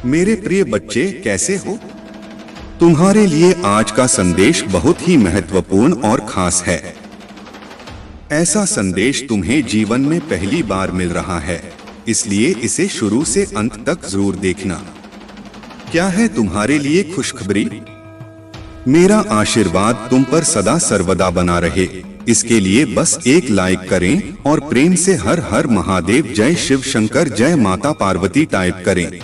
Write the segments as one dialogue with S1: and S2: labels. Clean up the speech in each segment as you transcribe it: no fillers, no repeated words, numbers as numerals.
S1: मेरे प्रिय बच्चे, कैसे हो? तुम्हारे लिए आज का संदेश बहुत ही महत्वपूर्ण और खास है। ऐसा संदेश तुम्हें जीवन में पहली बार मिल रहा है, इसलिए इसे शुरू से अंत तक जरूर देखना। क्या है तुम्हारे लिए खुशखबरी? मेरा आशीर्वाद तुम पर सदा सर्वदा बना रहे, इसके लिए बस एक लाइक करें और प्रेम से हर हर महादेव, जय शिव शंकर, जय माता पार्वती टाइप करें।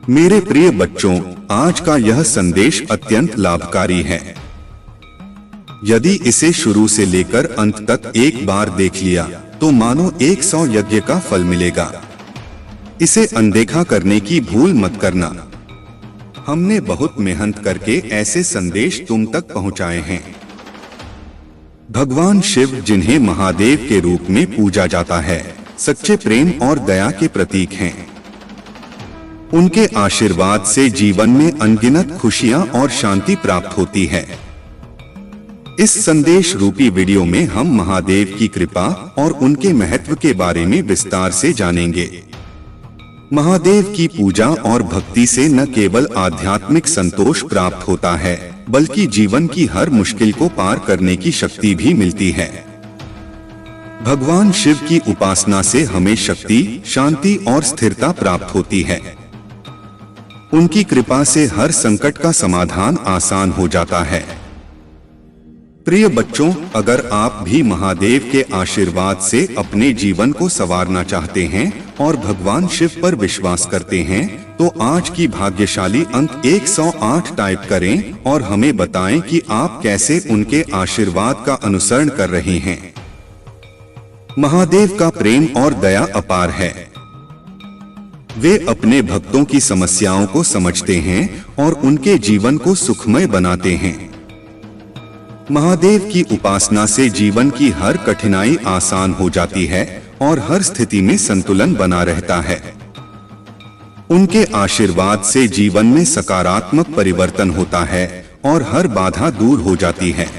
S1: मेरे प्रिय बच्चों, आज का यह संदेश अत्यंत लाभकारी है। यदि इसे शुरू से लेकर अंत तक एक बार देख लिया तो मानो 100 यज्ञ का फल मिलेगा। इसे अनदेखा करने की भूल मत करना। हमने बहुत मेहनत करके ऐसे संदेश तुम तक पहुंचाए हैं। भगवान शिव, जिन्हें महादेव के रूप में पूजा जाता है, सच्चे प्रेम और दया के प्रतीक हैं। उनके आशीर्वाद से जीवन में अनगिनत खुशियां और शांति प्राप्त होती है। इस संदेश रूपी वीडियो में हम महादेव की कृपा और उनके महत्व के बारे में विस्तार से जानेंगे। महादेव की पूजा और भक्ति से न केवल आध्यात्मिक संतोष प्राप्त होता है, बल्कि जीवन की हर मुश्किल को पार करने की शक्ति भी मिलती है। भगवान शिव की उपासना से हमें शक्ति, शांति और स्थिरता प्राप्त होती है। उनकी कृपा से हर संकट का समाधान आसान हो जाता है। प्रिय बच्चों, अगर आप भी महादेव के आशीर्वाद से अपने जीवन को संवारना चाहते हैं और भगवान शिव पर विश्वास करते हैं, तो आज की भाग्यशाली अंक 108 टाइप करें और हमें बताएं कि आप कैसे उनके आशीर्वाद का अनुसरण कर रहे हैं। महादेव का प्रेम और दया अपार है। वे अपने भक्तों की समस्याओं को समझते हैं और उनके जीवन को सुखमय बनाते हैं। महादेव की उपासना से जीवन की हर कठिनाई आसान हो जाती है और हर स्थिति में संतुलन बना रहता है। उनके आशीर्वाद से जीवन में सकारात्मक परिवर्तन होता है और हर बाधा दूर हो जाती है।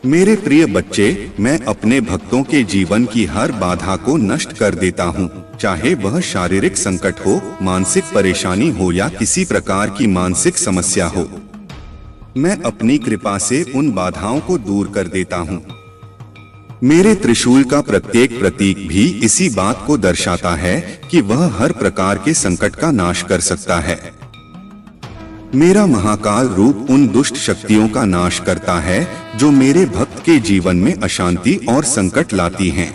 S1: मेरे प्रिय बच्चे, मैं अपने भक्तों के जीवन की हर बाधा को नष्ट कर देता हूँ, चाहे वह शारीरिक संकट हो, मानसिक परेशानी हो या किसी प्रकार की मानसिक समस्या हो। मैं अपनी कृपा से उन बाधाओं को दूर कर देता हूँ। मेरे त्रिशूल का प्रत्येक प्रतीक भी इसी बात को दर्शाता है कि वह हर प्रकार के संकट का नाश कर सकता है। मेरा महाकाल रूप उन दुष्ट शक्तियों का नाश करता है जो मेरे भक्त के जीवन में अशांति और संकट लाती हैं।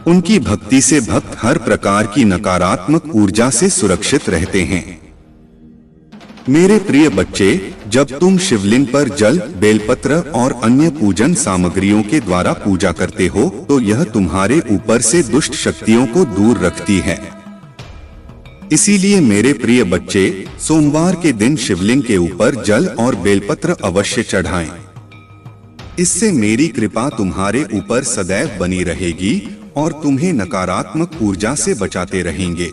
S1: उनकी भक्ति से भक्त हर प्रकार की नकारात्मक ऊर्जा से सुरक्षित रहते हैं। मेरे प्रिय बच्चे, जब तुम शिवलिंग पर जल, बेलपत्र और अन्य पूजन सामग्रियों के द्वारा पूजा करते हो, तो यह तुम्हारे ऊपर से दुष्ट शक्तियों को दूर रखती है। इसीलिए मेरे प्रिय बच्चे, सोमवार के दिन शिवलिंग के ऊपर जल और बेलपत्र अवश्य चढ़ाएं। इससे मेरी कृपा तुम्हारे ऊपर सदैव बनी रहेगी और तुम्हें नकारात्मक ऊर्जा से बचाते रहेंगे।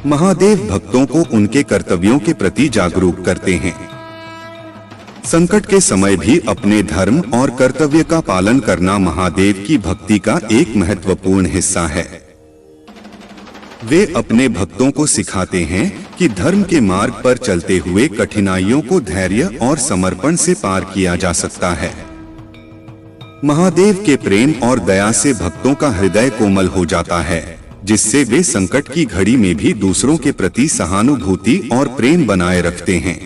S1: महादेव भक्तों को उनके कर्तव्यों के प्रति जागरूक करते हैं। संकट के समय भी अपने धर्म और कर्तव्य का पालन करना महादेव की भक्ति का एक महत्वपूर्ण हिस्सा है। वे अपने भक्तों को सिखाते हैं कि धर्म के मार्ग पर चलते हुए कठिनाइयों को धैर्य और समर्पण से पार किया जा सकता है। महादेव के प्रेम और दया से भक्तों का हृदय कोमल हो जाता है, जिससे वे संकट की घड़ी में भी दूसरों के प्रति सहानुभूति और प्रेम बनाए रखते हैं।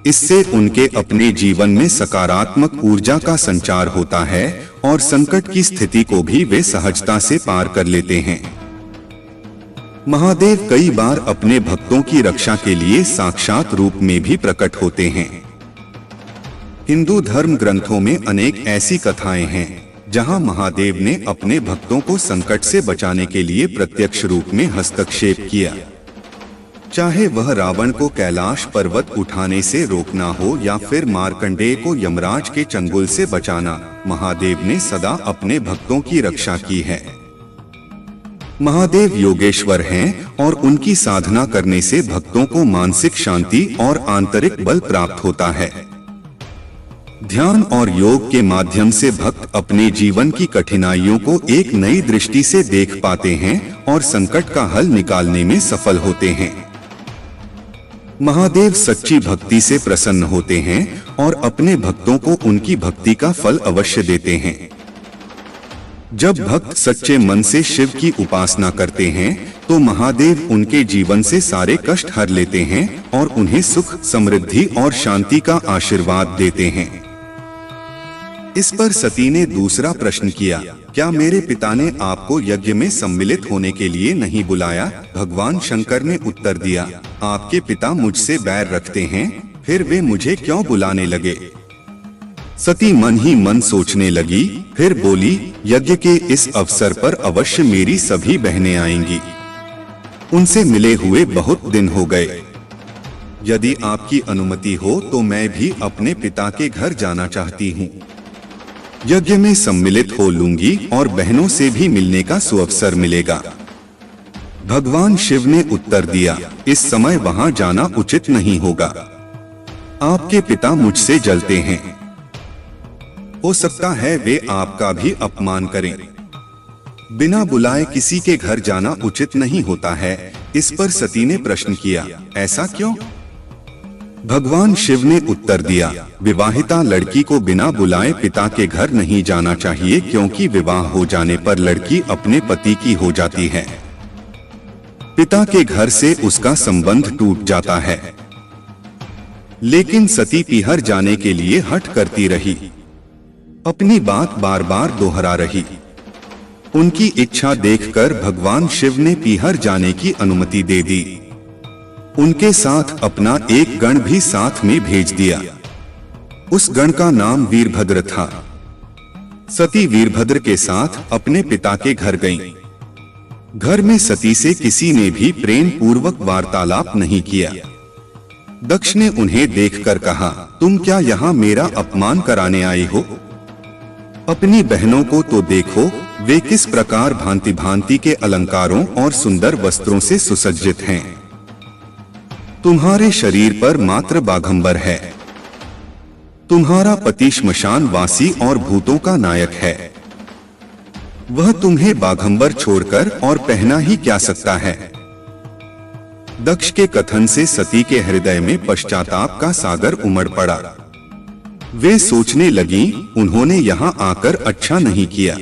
S1: इससे उनके अपने जीवन में सकारात्मक ऊर्जा का संचार होता है और संकट की स्थिति को भी वे सहजता से पार कर लेते हैं। महादेव कई बार अपने भक्तों की रक्षा के लिए साक्षात रूप में भी प्रकट होते हैं। हिंदू धर्म ग्रंथों में अनेक ऐसी कथाएं हैं जहां महादेव ने अपने भक्तों को संकट से बचाने के लिए प्रत्यक्ष रूप में हस्तक्षेप किया। चाहे वह रावण को कैलाश पर्वत उठाने से रोकना हो या फिर मार्कंडेय को यमराज के चंगुल से बचाना, महादेव ने सदा अपने भक्तों की रक्षा की है। महादेव योगेश्वर हैं और उनकी साधना करने से भक्तों को मानसिक शांति और आंतरिक बल प्राप्त होता है। ध्यान और योग के माध्यम से भक्त अपने जीवन की कठिनाइयों को एक नई दृष्टि से देख पाते हैं और संकट का हल निकालने में सफल होते हैं। महादेव सच्ची भक्ति से प्रसन्न होते हैं और अपने भक्तों को उनकी भक्ति का फल अवश्य देते हैं। जब भक्त सच्चे मन से शिव की उपासना करते हैं तो महादेव उनके जीवन से सारे कष्ट हर लेते हैं और उन्हें सुख, समृद्धि और शांति का आशीर्वाद देते हैं। इस पर सती ने दूसरा प्रश्न किया, क्या मेरे पिता ने आपको यज्ञ में सम्मिलित होने के लिए नहीं बुलाया? भगवान शंकर ने उत्तर दिया, आपके पिता मुझसे बैर रखते हैं, फिर वे मुझे क्यों बुलाने लगे? सती मन ही मन सोचने लगी, फिर बोली, यज्ञ के इस अवसर पर अवश्य मेरी सभी बहनें आएंगी। उनसे मिले हुए बहुत दिन हो गए। यदि आपकी अनुमति हो तो मैं भी अपने पिता के घर जाना चाहती हूँ। यज्ञ में सम्मिलित हो लूंगी और बहनों से भी मिलने का सुअवसर मिलेगा। भगवान शिव ने उत्तर दिया, इस समय वहां जाना उचित नहीं होगा। आपके पिता मुझसे जलते हैं। हो सकता है वे आपका भी अपमान करें। बिना बुलाए किसी के घर जाना उचित नहीं होता है। इस पर सती ने प्रश्न किया, ऐसा क्यों? भगवान शिव ने उत्तर दिया, विवाहिता लड़की को बिना बुलाए पिता के घर नहीं जाना चाहिए, क्योंकि विवाह हो जाने पर लड़की अपने पति की हो जाती है। पिता के घर से उसका संबंध टूट जाता है। लेकिन सती पीहर जाने के लिए हठ करती रही, अपनी बात बार बार दोहरा रही। उनकी इच्छा देखकर भगवान शिव ने पीहर जाने की अनुमति दे दी। उनके साथ अपना एक गण भी साथ में भेज दिया। उस गण का नाम वीरभद्र था। सती वीरभद्र के साथ अपने पिता के घर गईं। घर में सती से किसी ने भी प्रेम पूर्वक वार्तालाप नहीं किया। दक्ष ने उन्हें देखकर कहा, तुम क्या यहाँ मेरा अपमान कराने आई हो? अपनी बहनों को तो देखो, वे किस प्रकार भांति भांति के अलंकारों और सुंदर वस्त्रों से सुसज्जित हैं। तुम्हारे शरीर पर मात्र बाघंबर है। तुम्हारा पति श्मशान वासी और भूतों का नायक है। वह तुम्हें बाघंबर छोड़कर और पहना ही क्या सकता है? दक्ष के कथन से सती के हृदय में पश्चाताप का सागर उमड़ पड़ा। वे सोचने लगी, उन्होंने यहाँ आकर अच्छा नहीं किया।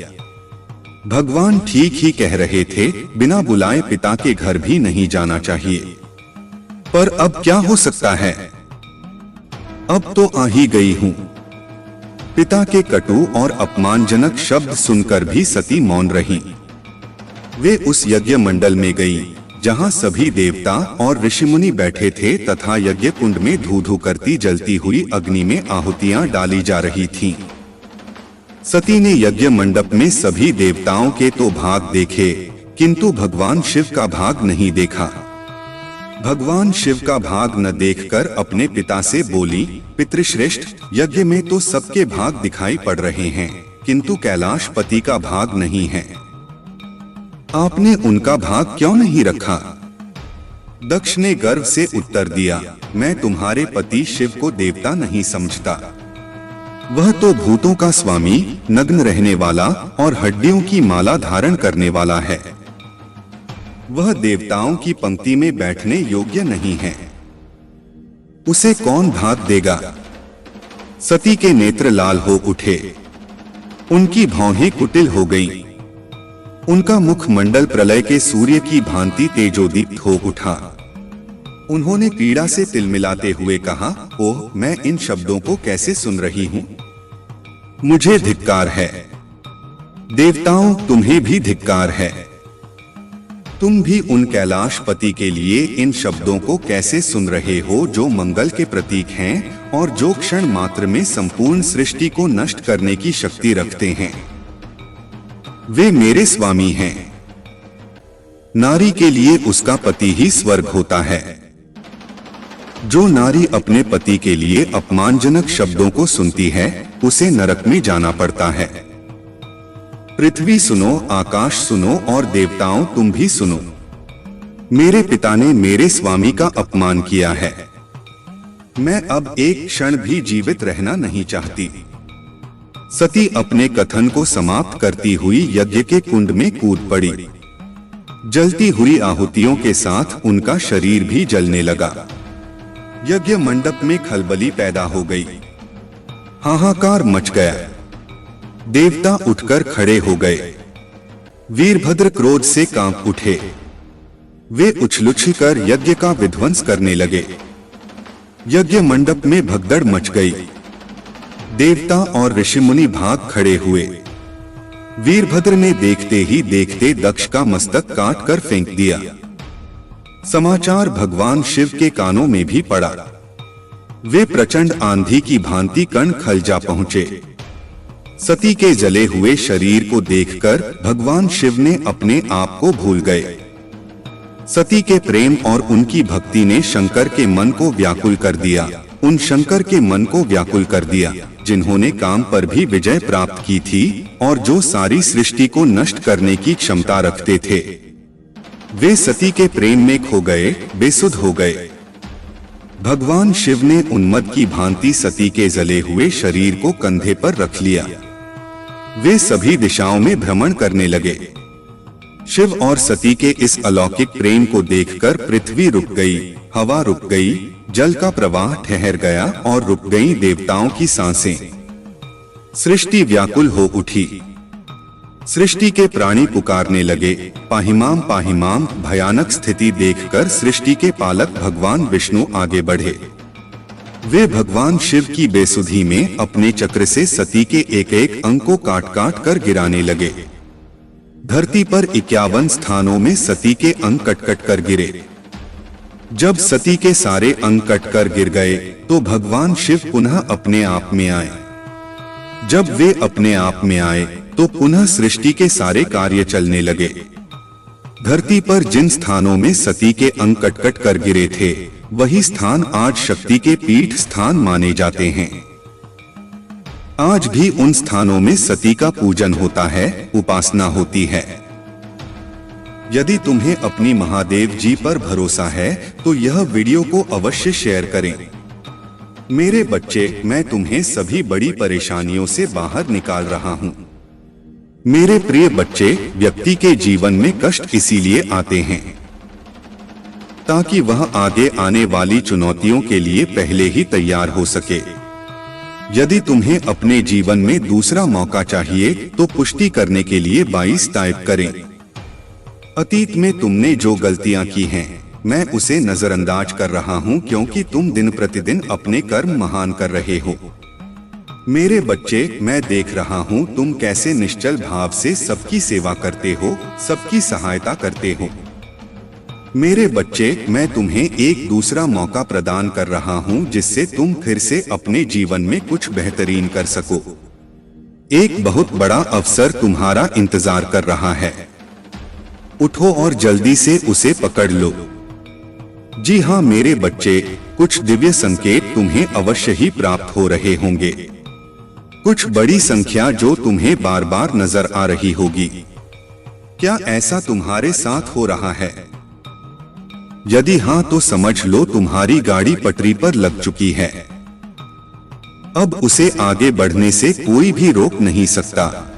S1: भगवान ठीक ही कह रहे थे, बिना बुलाए पिता के घर भी नहीं जाना चाहिए। पर अब क्या हो सकता है? अब तो आ ही गई हूँ। पिता के कटु और अपमानजनक शब्द सुनकर भी सती मौन रही। वे उस यज्ञ मंडल में गई, जहाँ सभी देवता और ऋषिमुनि बैठे थे तथा यज्ञ कुंड में धू धू करती जलती हुई अग्नि में आहुतियां डाली जा रही थीं। सती ने यज्ञ मंडप में सभी देवताओं के तो भाग देखे, किंतु भगवान शिव का भाग नहीं देखा। भगवान शिव का भाग न देखकर अपने पिता से बोली, पितृश्रेष्ठ, यज्ञ में तो सबके भाग दिखाई पड़ रहे हैं, किंतु कैलाश पति का भाग नहीं है। आपने उनका भाग क्यों नहीं रखा? दक्ष ने गर्व से उत्तर दिया, मैं तुम्हारे पति शिव को देवता नहीं समझता। वह तो भूतों का स्वामी, नग्न रहने वाला और हड्डियों की माला धारण करने वाला है। वह देवताओं की पंक्ति में बैठने योग्य नहीं है। उसे कौन भाग देगा? सती के नेत्र लाल हो उठे। उनकी भौहें कुटिल हो गईं। उनका मुखमंडल प्रलय के सूर्य की भांति तेजोदीप्त हो उठा। उन्होंने पीड़ा से तिलमिलाते हुए कहा, ओह, मैं इन शब्दों को कैसे सुन रही हूँ? मुझे धिक्कार है। देवताओं, तुम्हें भी धिक्कार है। तुम भी उन कैलाश पति के लिए इन शब्दों को कैसे सुन रहे हो, जो मंगल के प्रतीक हैं और जो क्षण मात्र में संपूर्ण सृष्टि को नष्ट करने की शक्ति रखते हैं। वे मेरे स्वामी हैं। नारी के लिए उसका पति ही स्वर्ग होता है। जो नारी अपने पति के लिए अपमानजनक शब्दों को सुनती है, उसे नरक में जाना पड़ता है। पृथ्वी सुनो, आकाश सुनो और देवताओं तुम भी सुनो। मेरे पिता ने मेरे स्वामी का अपमान किया है। मैं अब एक क्षण भी जीवित रहना नहीं चाहती। सती अपने कथन को समाप्त करती हुई यज्ञ के कुंड में कूद पड़ी। जलती हुई आहुतियों के साथ उनका शरीर भी जलने लगा। यज्ञ मंडप में खलबली पैदा हो गई। हाहाकार मच गया। देवता उठकर खड़े हो गए। वीरभद्र क्रोध से कांप उठे। वे उछल-उछल यज्ञ का विध्वंस करने लगे। यज्ञ मंडप में भगदड़ मच गई। देवता और ऋषिमुनि भाग खड़े हुए। वीरभद्र ने देखते ही देखते दक्ष का मस्तक काट कर फेंक दिया। समाचार भगवान शिव के कानों में भी पड़ा। वे प्रचंड आंधी की भांति कण खल जा पहुंचे। सती के जले हुए शरीर को देखकर भगवान शिव ने अपने आप को भूल गए। सती के प्रेम और उनकी भक्ति ने शंकर के मन को व्याकुल कर दिया। उन शंकर के मन को व्याकुल कर दिया जिन्होंने काम पर भी विजय प्राप्त की थी और जो सारी सृष्टि को नष्ट करने की क्षमता रखते थे। वे सती के प्रेम में खो गए, बेसुध हो गए। भगवान शिव ने उन्मत्त की भांति सती के जले हुए शरीर को कंधे पर रख लिया। वे सभी दिशाओं में भ्रमण करने लगे। शिव और सती के इस अलौकिक प्रेम को देखकर पृथ्वी रुक गई, हवा रुक गई, जल का प्रवाह ठहर गया और रुक गई देवताओं की सांसें। सृष्टि व्याकुल हो उठी। सृष्टि के प्राणी पुकारने लगे, पाहिमाम पाहिमाम। भयानक स्थिति देखकर सृष्टि के पालक भगवान विष्णु आगे बढ़े। वे भगवान शिव की बेसुधी में अपने चक्र से सती के एक एक अंग को काट काट कर गिराने लगे। धरती पर 51 स्थानों में सती के अंग कट कट कर गिरे। जब सती के सारे अंग कट कर गिर गए तो भगवान शिव पुनः अपने आप में आए। जब वे अपने आप में आए तो पुनः सृष्टि के सारे कार्य चलने लगे। धरती पर जिन स्थानों में सती के अंग कट कट कर गिरे थे वही स्थान आज शक्ति के पीठ स्थान माने जाते हैं। आज भी उन स्थानों में सती का पूजन होता है, उपासना होती है। यदि तुम्हें अपनी महादेव जी पर भरोसा है तो यह वीडियो को अवश्य शेयर करें। मेरे बच्चे, मैं तुम्हें सभी बड़ी परेशानियों से बाहर निकाल रहा हूँ। मेरे प्रिय बच्चे, व्यक्ति के जीवन में कष्ट इसीलिए आते हैं ताकि वह आगे आने वाली चुनौतियों के लिए पहले ही तैयार हो सके। यदि तुम्हें अपने जीवन में दूसरा मौका चाहिए तो पुष्टि करने के लिए 22 टाइप करें। अतीत में तुमने जो गलतियां की हैं, मैं उसे नजरअंदाज कर रहा हूं क्योंकि तुम दिन प्रतिदिन अपने कर्म महान कर रहे हो। मेरे बच्चे, मैं देख रहा हूं तुम कैसे निश्चल भाव से सबकी सेवा करते हो, सबकी सहायता करते हो। मेरे बच्चे, मैं तुम्हें एक दूसरा मौका प्रदान कर रहा हूं जिससे तुम फिर से अपने जीवन में कुछ बेहतरीन कर सको। एक बहुत बड़ा अवसर तुम्हारा इंतजार कर रहा है। उठो और जल्दी से उसे पकड़ लो। जी हाँ मेरे बच्चे, कुछ दिव्य संकेत तुम्हें अवश्य ही प्राप्त हो रहे होंगे। कुछ बड़ी संख्या जो तुम्हें बार बार नजर आ रही होगी। क्या ऐसा तुम्हारे साथ हो रहा है? यदि हाँ तो समझ लो तुम्हारी गाड़ी पटरी पर लग चुकी है। अब उसे आगे बढ़ने से कोई भी रोक नहीं सकता।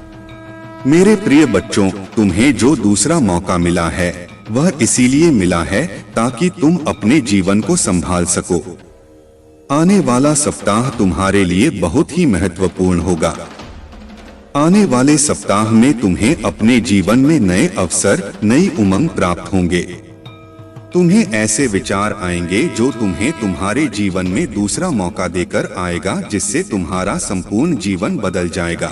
S1: मेरे प्रिय बच्चों, तुम्हें जो दूसरा मौका मिला है वह इसीलिए मिला है ताकि तुम अपने जीवन को संभाल सको। आने वाला सप्ताह तुम्हारे लिए बहुत ही महत्वपूर्ण होगा। आने वाले सप्ताह में तुम्हें अपने जीवन में नए अवसर, नई उमंग प्राप्त होंगे। तुम्हें ऐसे विचार आएंगे जो तुम्हें तुम्हारे जीवन में दूसरा मौका देकर आएगा जिससे तुम्हारा संपूर्ण जीवन बदल जाएगा।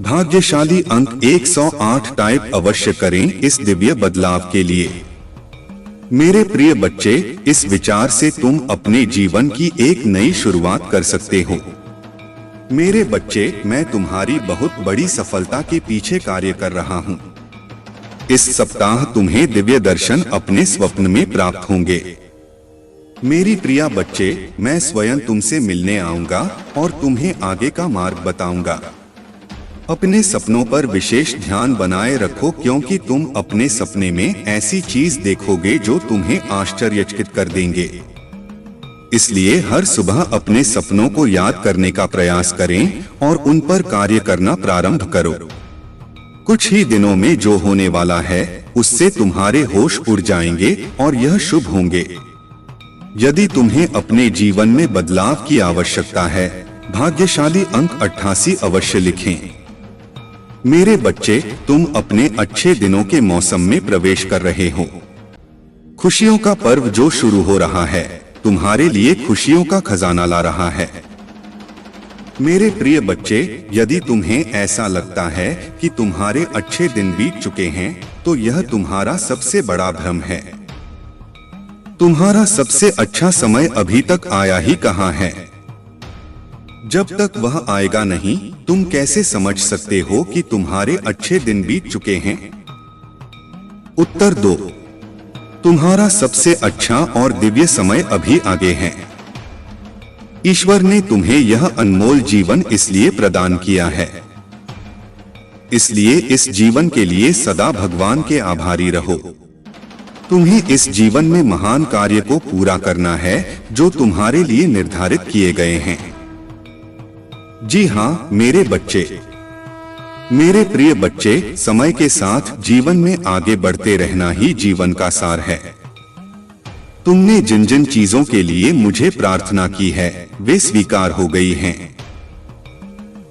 S1: भाग्यशाली अंक 108 टाइप अवश्य करें इस दिव्य बदलाव के लिए। मेरे प्रिय बच्चे, इस विचार से तुम अपने जीवन की एक नई शुरुआत कर सकते हो। मेरे बच्चे, मैं तुम्हारी बहुत बड़ी सफलता के पीछे कार्य कर रहा हूँ। इस सप्ताह तुम्हें दिव्य दर्शन अपने स्वप्न में प्राप्त होंगे। मेरी प्रिया बच्चे, मैं स्वयं तुमसे मिलने आऊंगा और तुम्हें आगे का मार्ग बताऊंगा। अपने सपनों पर विशेष ध्यान बनाए रखो क्योंकि तुम अपने सपने में ऐसी चीज देखोगे जो तुम्हें आश्चर्यचकित कर देंगे। इसलिए हर सुबह अपने सपनों को याद करने का प्रयास करें और उन पर कार्य करना प्रारंभ करो। कुछ ही दिनों में जो होने वाला है उससे तुम्हारे होश उड़ जाएंगे और यह शुभ होंगे। यदि तुम्हें अपने जीवन में बदलाव की आवश्यकता है, भाग्यशाली अंक 88 अवश्य लिखें। मेरे बच्चे, तुम अपने अच्छे दिनों के मौसम में प्रवेश कर रहे हो। खुशियों का पर्व जो शुरू हो रहा है तुम्हारे लिए खुशियों का खजाना ला रहा है। मेरे प्रिय बच्चे, यदि तुम्हें ऐसा लगता है कि तुम्हारे अच्छे दिन बीत चुके हैं तो यह तुम्हारा सबसे बड़ा भ्रम है। तुम्हारा सबसे अच्छा समय अभी तक आया ही कहाँ है। जब तक वह आएगा नहीं, तुम कैसे समझ सकते हो कि तुम्हारे अच्छे दिन बीत चुके हैं? उत्तर दो, तुम्हारा सबसे अच्छा और दिव्य समय अभी आगे है। ईश्वर ने तुम्हें यह अनमोल जीवन इसलिए प्रदान किया है। इसलिए इस जीवन के लिए सदा भगवान के आभारी रहो। तुम्हें इस जीवन में महान कार्य को पूरा करना है जो तुम्हारे लिए निर्धारित किए गए हैं। जी हाँ मेरे बच्चे, मेरे प्रिय बच्चे, समय के साथ जीवन में आगे बढ़ते रहना ही जीवन का सार है। तुमने जिन जिन चीजों के लिए मुझे प्रार्थना की है वे स्वीकार हो गई हैं।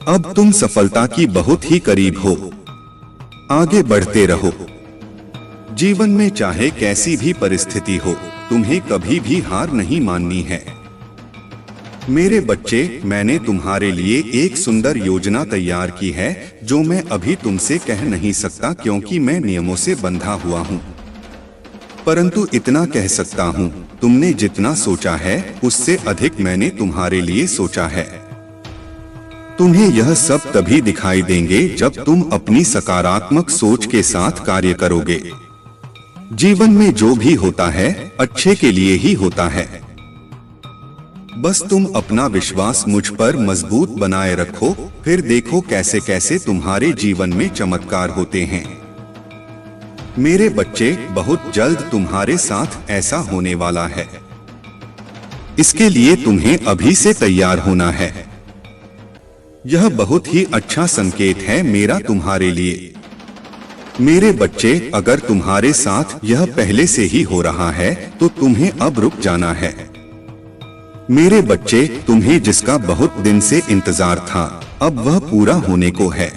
S1: अब तुम सफलता की बहुत ही करीब हो। आगे बढ़ते रहो। जीवन में चाहे कैसी भी परिस्थिति हो, तुम्हें कभी भी हार नहीं माननी है। मेरे बच्चे, मैंने तुम्हारे लिए एक सुंदर योजना तैयार की है जो मैं अभी तुमसे कह नहीं सकता क्योंकि मैं नियमों से बंधा हुआ हूँ। परंतु इतना कह सकता हूँ, तुमने जितना सोचा है उससे अधिक मैंने तुम्हारे लिए सोचा है। तुम्हें यह सब तभी दिखाई देंगे जब तुम अपनी सकारात्मक सोच के साथ कार्य करोगे। जीवन में जो भी होता है अच्छे के लिए ही होता है। बस तुम अपना विश्वास मुझ पर मजबूत बनाए रखो, फिर देखो कैसे कैसे तुम्हारे जीवन में चमत्कार होते हैं। मेरे बच्चे, बहुत जल्द तुम्हारे साथ ऐसा होने वाला है। इसके लिए तुम्हें अभी से तैयार होना है। यह बहुत ही अच्छा संकेत है मेरा तुम्हारे लिए। मेरे बच्चे, अगर तुम्हारे साथ यह पहले से ही हो रहा है तो तुम्हें अब रुक जाना है। मेरे बच्चे, तुम्हें जिसका बहुत दिन से इंतजार था अब वह पूरा होने को है।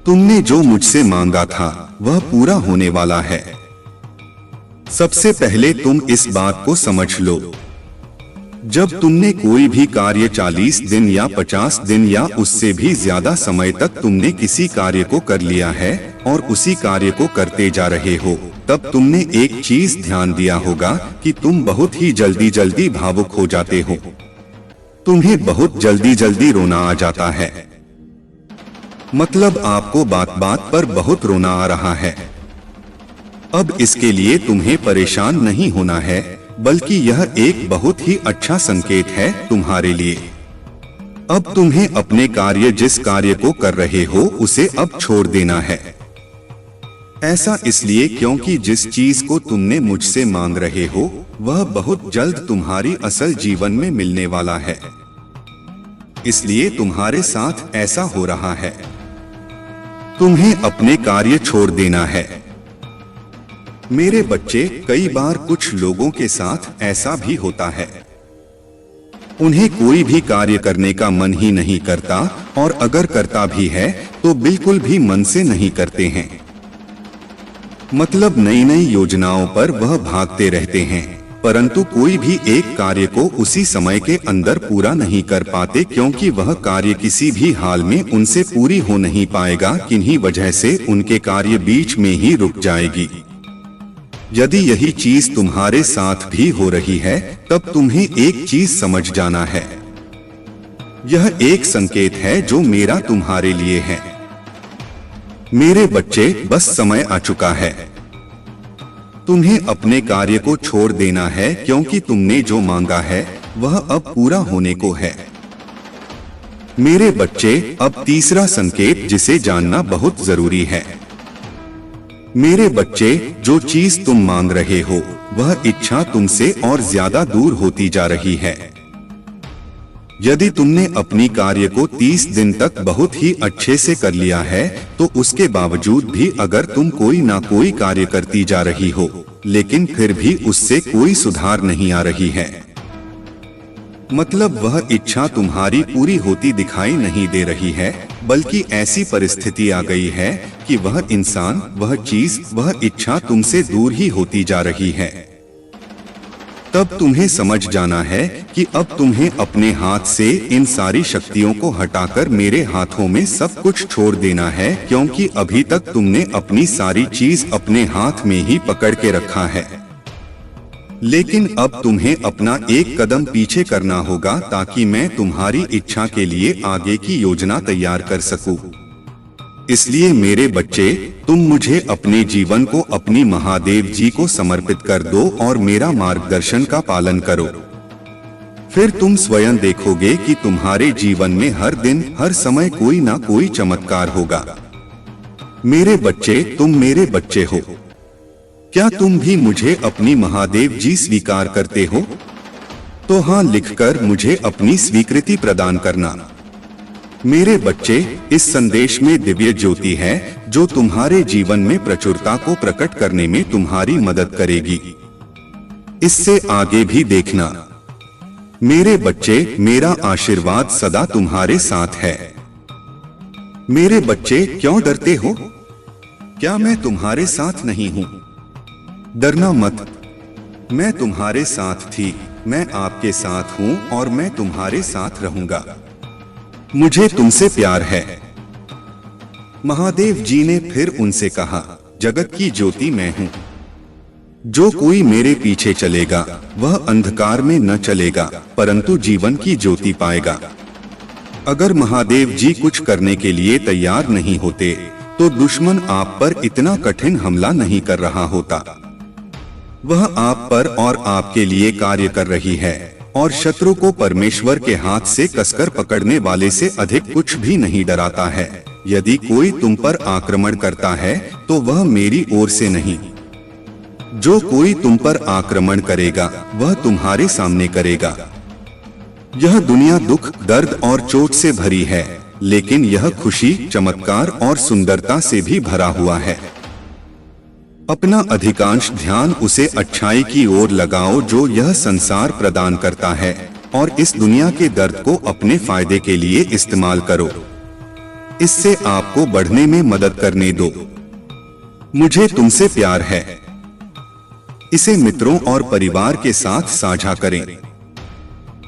S1: तुमने जो मुझसे मांगा था वह पूरा होने वाला है। सबसे पहले तुम इस बात को समझ लो, जब तुमने कोई भी कार्य 40 दिन या 50 दिन या उससे भी ज्यादा समय तक तुमने किसी कार्य को कर लिया है और उसी कार्य को करते जा रहे हो, तब तुमने एक चीज ध्यान दिया होगा कि तुम बहुत ही जल्दी भावुक हो जाते हो। तुम्हें बहुत जल्दी रोना आ जाता है। मतलब आपको बात बात पर बहुत रोना आ रहा है। अब इसके लिए तुम्हें परेशान नहीं होना है, बल्कि यह एक बहुत ही अच्छा संकेत है तुम्हारे लिए। अब तुम्हें अपने कार्य जिस कार्य को कर रहे हो उसे अब छोड़ देना है। ऐसा इसलिए क्योंकि जिस चीज को तुमने मुझसे मांग रहे हो वह बहुत जल्द तुम्हारी असल जीवन में मिलने वाला है। इसलिए तुम्हारे साथ ऐसा हो रहा है। तुम्हें अपने कार्य छोड़ देना है। मेरे बच्चे, कई बार कुछ लोगों के साथ ऐसा भी होता है। उन्हें कोई भी कार्य करने का मन ही नहीं करता और अगर करता भी है तो बिल्कुल भी मन से नहीं करते हैं। मतलब नई नई योजनाओं पर वह भागते रहते हैं, परंतु कोई भी एक कार्य को उसी समय के अंदर पूरा नहीं कर पाते क्योंकि वह कार्य किसी भी हाल में उनसे पूरी हो नहीं पाएगा। किन्हीं वजह से उनके कार्य बीच में ही रुक जाएगी। यदि यही चीज तुम्हारे साथ भी हो रही है तब तुम्हें एक चीज समझ जाना है। यह एक संकेत है जो मेरा तुम्हारे लिए है। मेरे बच्चे, बस समय आ चुका है। तुम्हें अपने कार्य को छोड़ देना है क्योंकि तुमने जो मांगा है वह अब पूरा होने को है। मेरे बच्चे, अब तीसरा संकेत जिसे जानना बहुत जरूरी है। मेरे बच्चे, जो चीज तुम मांग रहे हो वह इच्छा तुमसे और ज्यादा दूर होती जा रही है। यदि तुमने अपनी कार्य को 30 दिन तक बहुत ही अच्छे से कर लिया है तो उसके बावजूद भी अगर तुम कोई ना कोई कार्य करती जा रही हो लेकिन फिर भी उससे कोई सुधार नहीं आ रही है, मतलब वह इच्छा तुम्हारी पूरी होती दिखाई नहीं दे रही है, बल्कि ऐसी परिस्थिति आ गई है कि वह इंसान, वह चीज, वह इच्छा तुमसे दूर ही होती जा रही है। तब तुम्हें समझ जाना है कि अब तुम्हें अपने हाथ से इन सारी शक्तियों को हटाकर मेरे हाथों में सब कुछ छोड़ देना है, क्योंकि अभी तक तुमने अपनी सारी चीज अपने हाथ में ही पकड़ के रखा है। लेकिन अब तुम्हें अपना एक कदम पीछे करना होगा ताकि मैं तुम्हारी इच्छा के लिए आगे की योजना तैयार कर सकूं। इसलिए मेरे बच्चे, तुम मुझे अपने जीवन को अपनी महादेव जी को समर्पित कर दो और मेरा मार्गदर्शन का पालन करो। फिर तुम स्वयं देखोगे कि तुम्हारे जीवन में हर दिन हर समय कोई ना कोई चमत्कार होगा। मेरे बच्चे, तुम मेरे बच्चे हो। क्या तुम भी मुझे अपनी महादेव जी स्वीकार करते हो? तो हाँ लिखकर मुझे अपनी स्वीकृति प्रदान करना। मेरे बच्चे, इस संदेश में दिव्य ज्योति है जो तुम्हारे जीवन में प्रचुरता को प्रकट करने में तुम्हारी मदद करेगी। इससे आगे भी देखना। मेरे बच्चे, मेरा आशीर्वाद सदा तुम्हारे साथ है। मेरे बच्चे, क्यों डरते हो? क्या मैं तुम्हारे साथ नहीं हूँ? डरना मत, मैं तुम्हारे साथ थी, मैं आपके साथ हूँ और मैं तुम्हारे साथ रहूंगा। मुझे तुमसे प्यार है। महादेव जी ने फिर उनसे कहा, जगत की ज्योति मैं हूँ। जो कोई मेरे पीछे चलेगा वह अंधकार में न चलेगा परंतु जीवन की ज्योति पाएगा। अगर महादेव जी कुछ करने के लिए तैयार नहीं होते तो दुश्मन आप पर इतना कठिन हमला नहीं कर रहा होता। वह आप पर और आपके लिए कार्य कर रही है और शत्रु को परमेश्वर के हाथ से कसकर पकड़ने वाले से अधिक कुछ भी नहीं डराता है। यदि कोई तुम पर आक्रमण करता है तो वह मेरी ओर से नहीं, जो कोई तुम पर आक्रमण करेगा वह तुम्हारे सामने करेगा। यह दुनिया दुख, दर्द और चोट से भरी है, लेकिन यह खुशी, चमत्कार और सुंदरता से भी भरा हुआ है। अपना अधिकांश ध्यान उसे अच्छाई की ओर लगाओ जो यह संसार प्रदान करता है और इस दुनिया के दर्द को अपने फायदे के लिए इस्तेमाल करो। इससे आपको बढ़ने में मदद करने दो। मुझे तुमसे प्यार है। इसे मित्रों और परिवार के साथ साझा करें।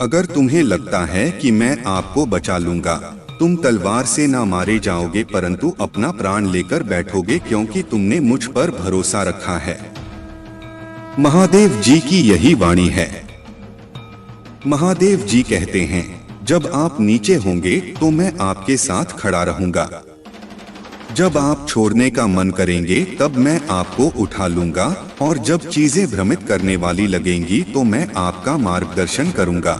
S1: अगर तुम्हें लगता है कि मैं आपको बचा लूंगा, तुम तलवार से ना मारे जाओगे परंतु अपना प्राण लेकर बैठोगे, क्योंकि तुमने मुझ पर भरोसा रखा है। महादेव जी की यही वाणी है। महादेव जी कहते हैं, जब आप नीचे होंगे तो मैं आपके साथ खड़ा रहूंगा। जब आप छोड़ने का मन करेंगे तब मैं आपको उठा लूंगा और जब चीजें भ्रमित करने वाली लगेंगी तो मैं आपका मार्गदर्शन करूंगा।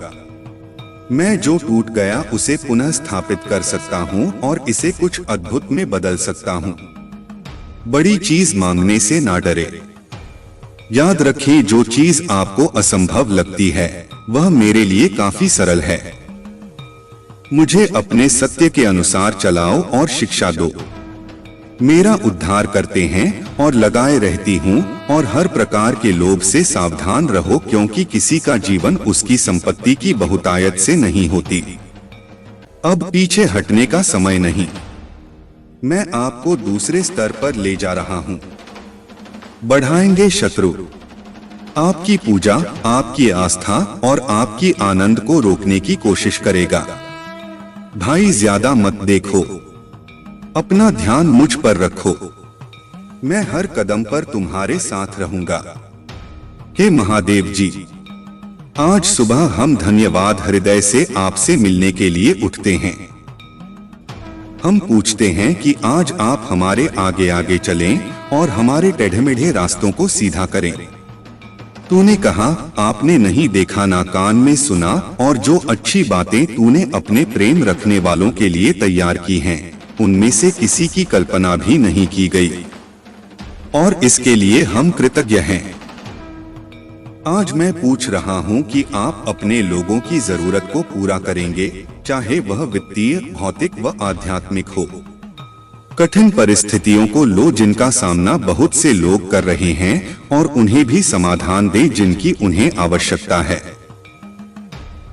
S1: मैं जो टूट गया उसे पुनः स्थापित कर सकता हूँ और इसे कुछ अद्भुत में बदल सकता हूँ। बड़ी चीज मांगने से ना डरे। याद रखें, जो चीज आपको असंभव लगती है वह मेरे लिए काफी सरल है। मुझे अपने सत्य के अनुसार चलाओ और शिक्षा दो। मेरा उद्धार करते हैं और लगाए रहती हूँ और हर प्रकार के लोभ से सावधान रहो, क्योंकि किसी का जीवन उसकी संपत्ति की बहुतायत से नहीं होती। अब पीछे हटने का समय नहीं। मैं आपको दूसरे स्तर पर ले जा रहा हूँ। बढ़ाएंगे शत्रु। आपकी पूजा, आपकी आस्था और आपकी आनंद को रोकने की कोशिश करेगा। भाई, ज्यादा मत देखो, अपना ध्यान मुझ पर रखो। मैं हर कदम पर तुम्हारे साथ रहूंगा। हे महादेव जी, आज सुबह हम धन्यवाद हृदय से आपसे मिलने के लिए उठते हैं। हम पूछते हैं कि आज आप हमारे आगे आगे चलें और हमारे टेढ़े-मेढ़े रास्तों को सीधा करें। तूने कहा, आपने नहीं देखा ना कान में सुना, और जो अच्छी बातें तूने अपने प्रेम रखने वालों के लिए तैयार की हैं उनमें से किसी की कल्पना भी नहीं की गई। और इसके लिए हम कृतज्ञ हैं। आज मैं पूछ रहा हूं कि आप अपने लोगों की जरूरत को पूरा करेंगे, चाहे वह वित्तीय, भौतिक व आध्यात्मिक हो। कठिन परिस्थितियों को लो जिनका सामना बहुत से लोग कर रहे हैं, और उन्हें भी समाधान दें जिनकी उन्हें आवश्यकता है।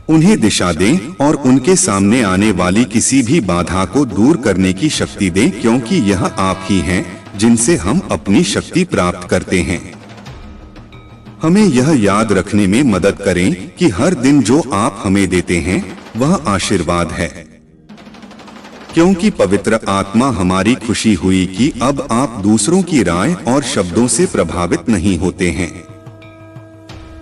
S1: उन्हें दिशा दें और उनके सामने आने वाली किसी भी बाधा को दूर करने की शक्ति दें, क्योंकि यह आप ही हैं जिनसे हम अपनी शक्ति प्राप्त करते हैं। हमें यह याद रखने में मदद करें कि हर दिन जो आप हमें देते हैं वह आशीर्वाद है, क्योंकि पवित्र आत्मा हमारी खुशी हुई कि अब आप दूसरों की राय और शब्दों से प्रभावित नहीं होते हैं।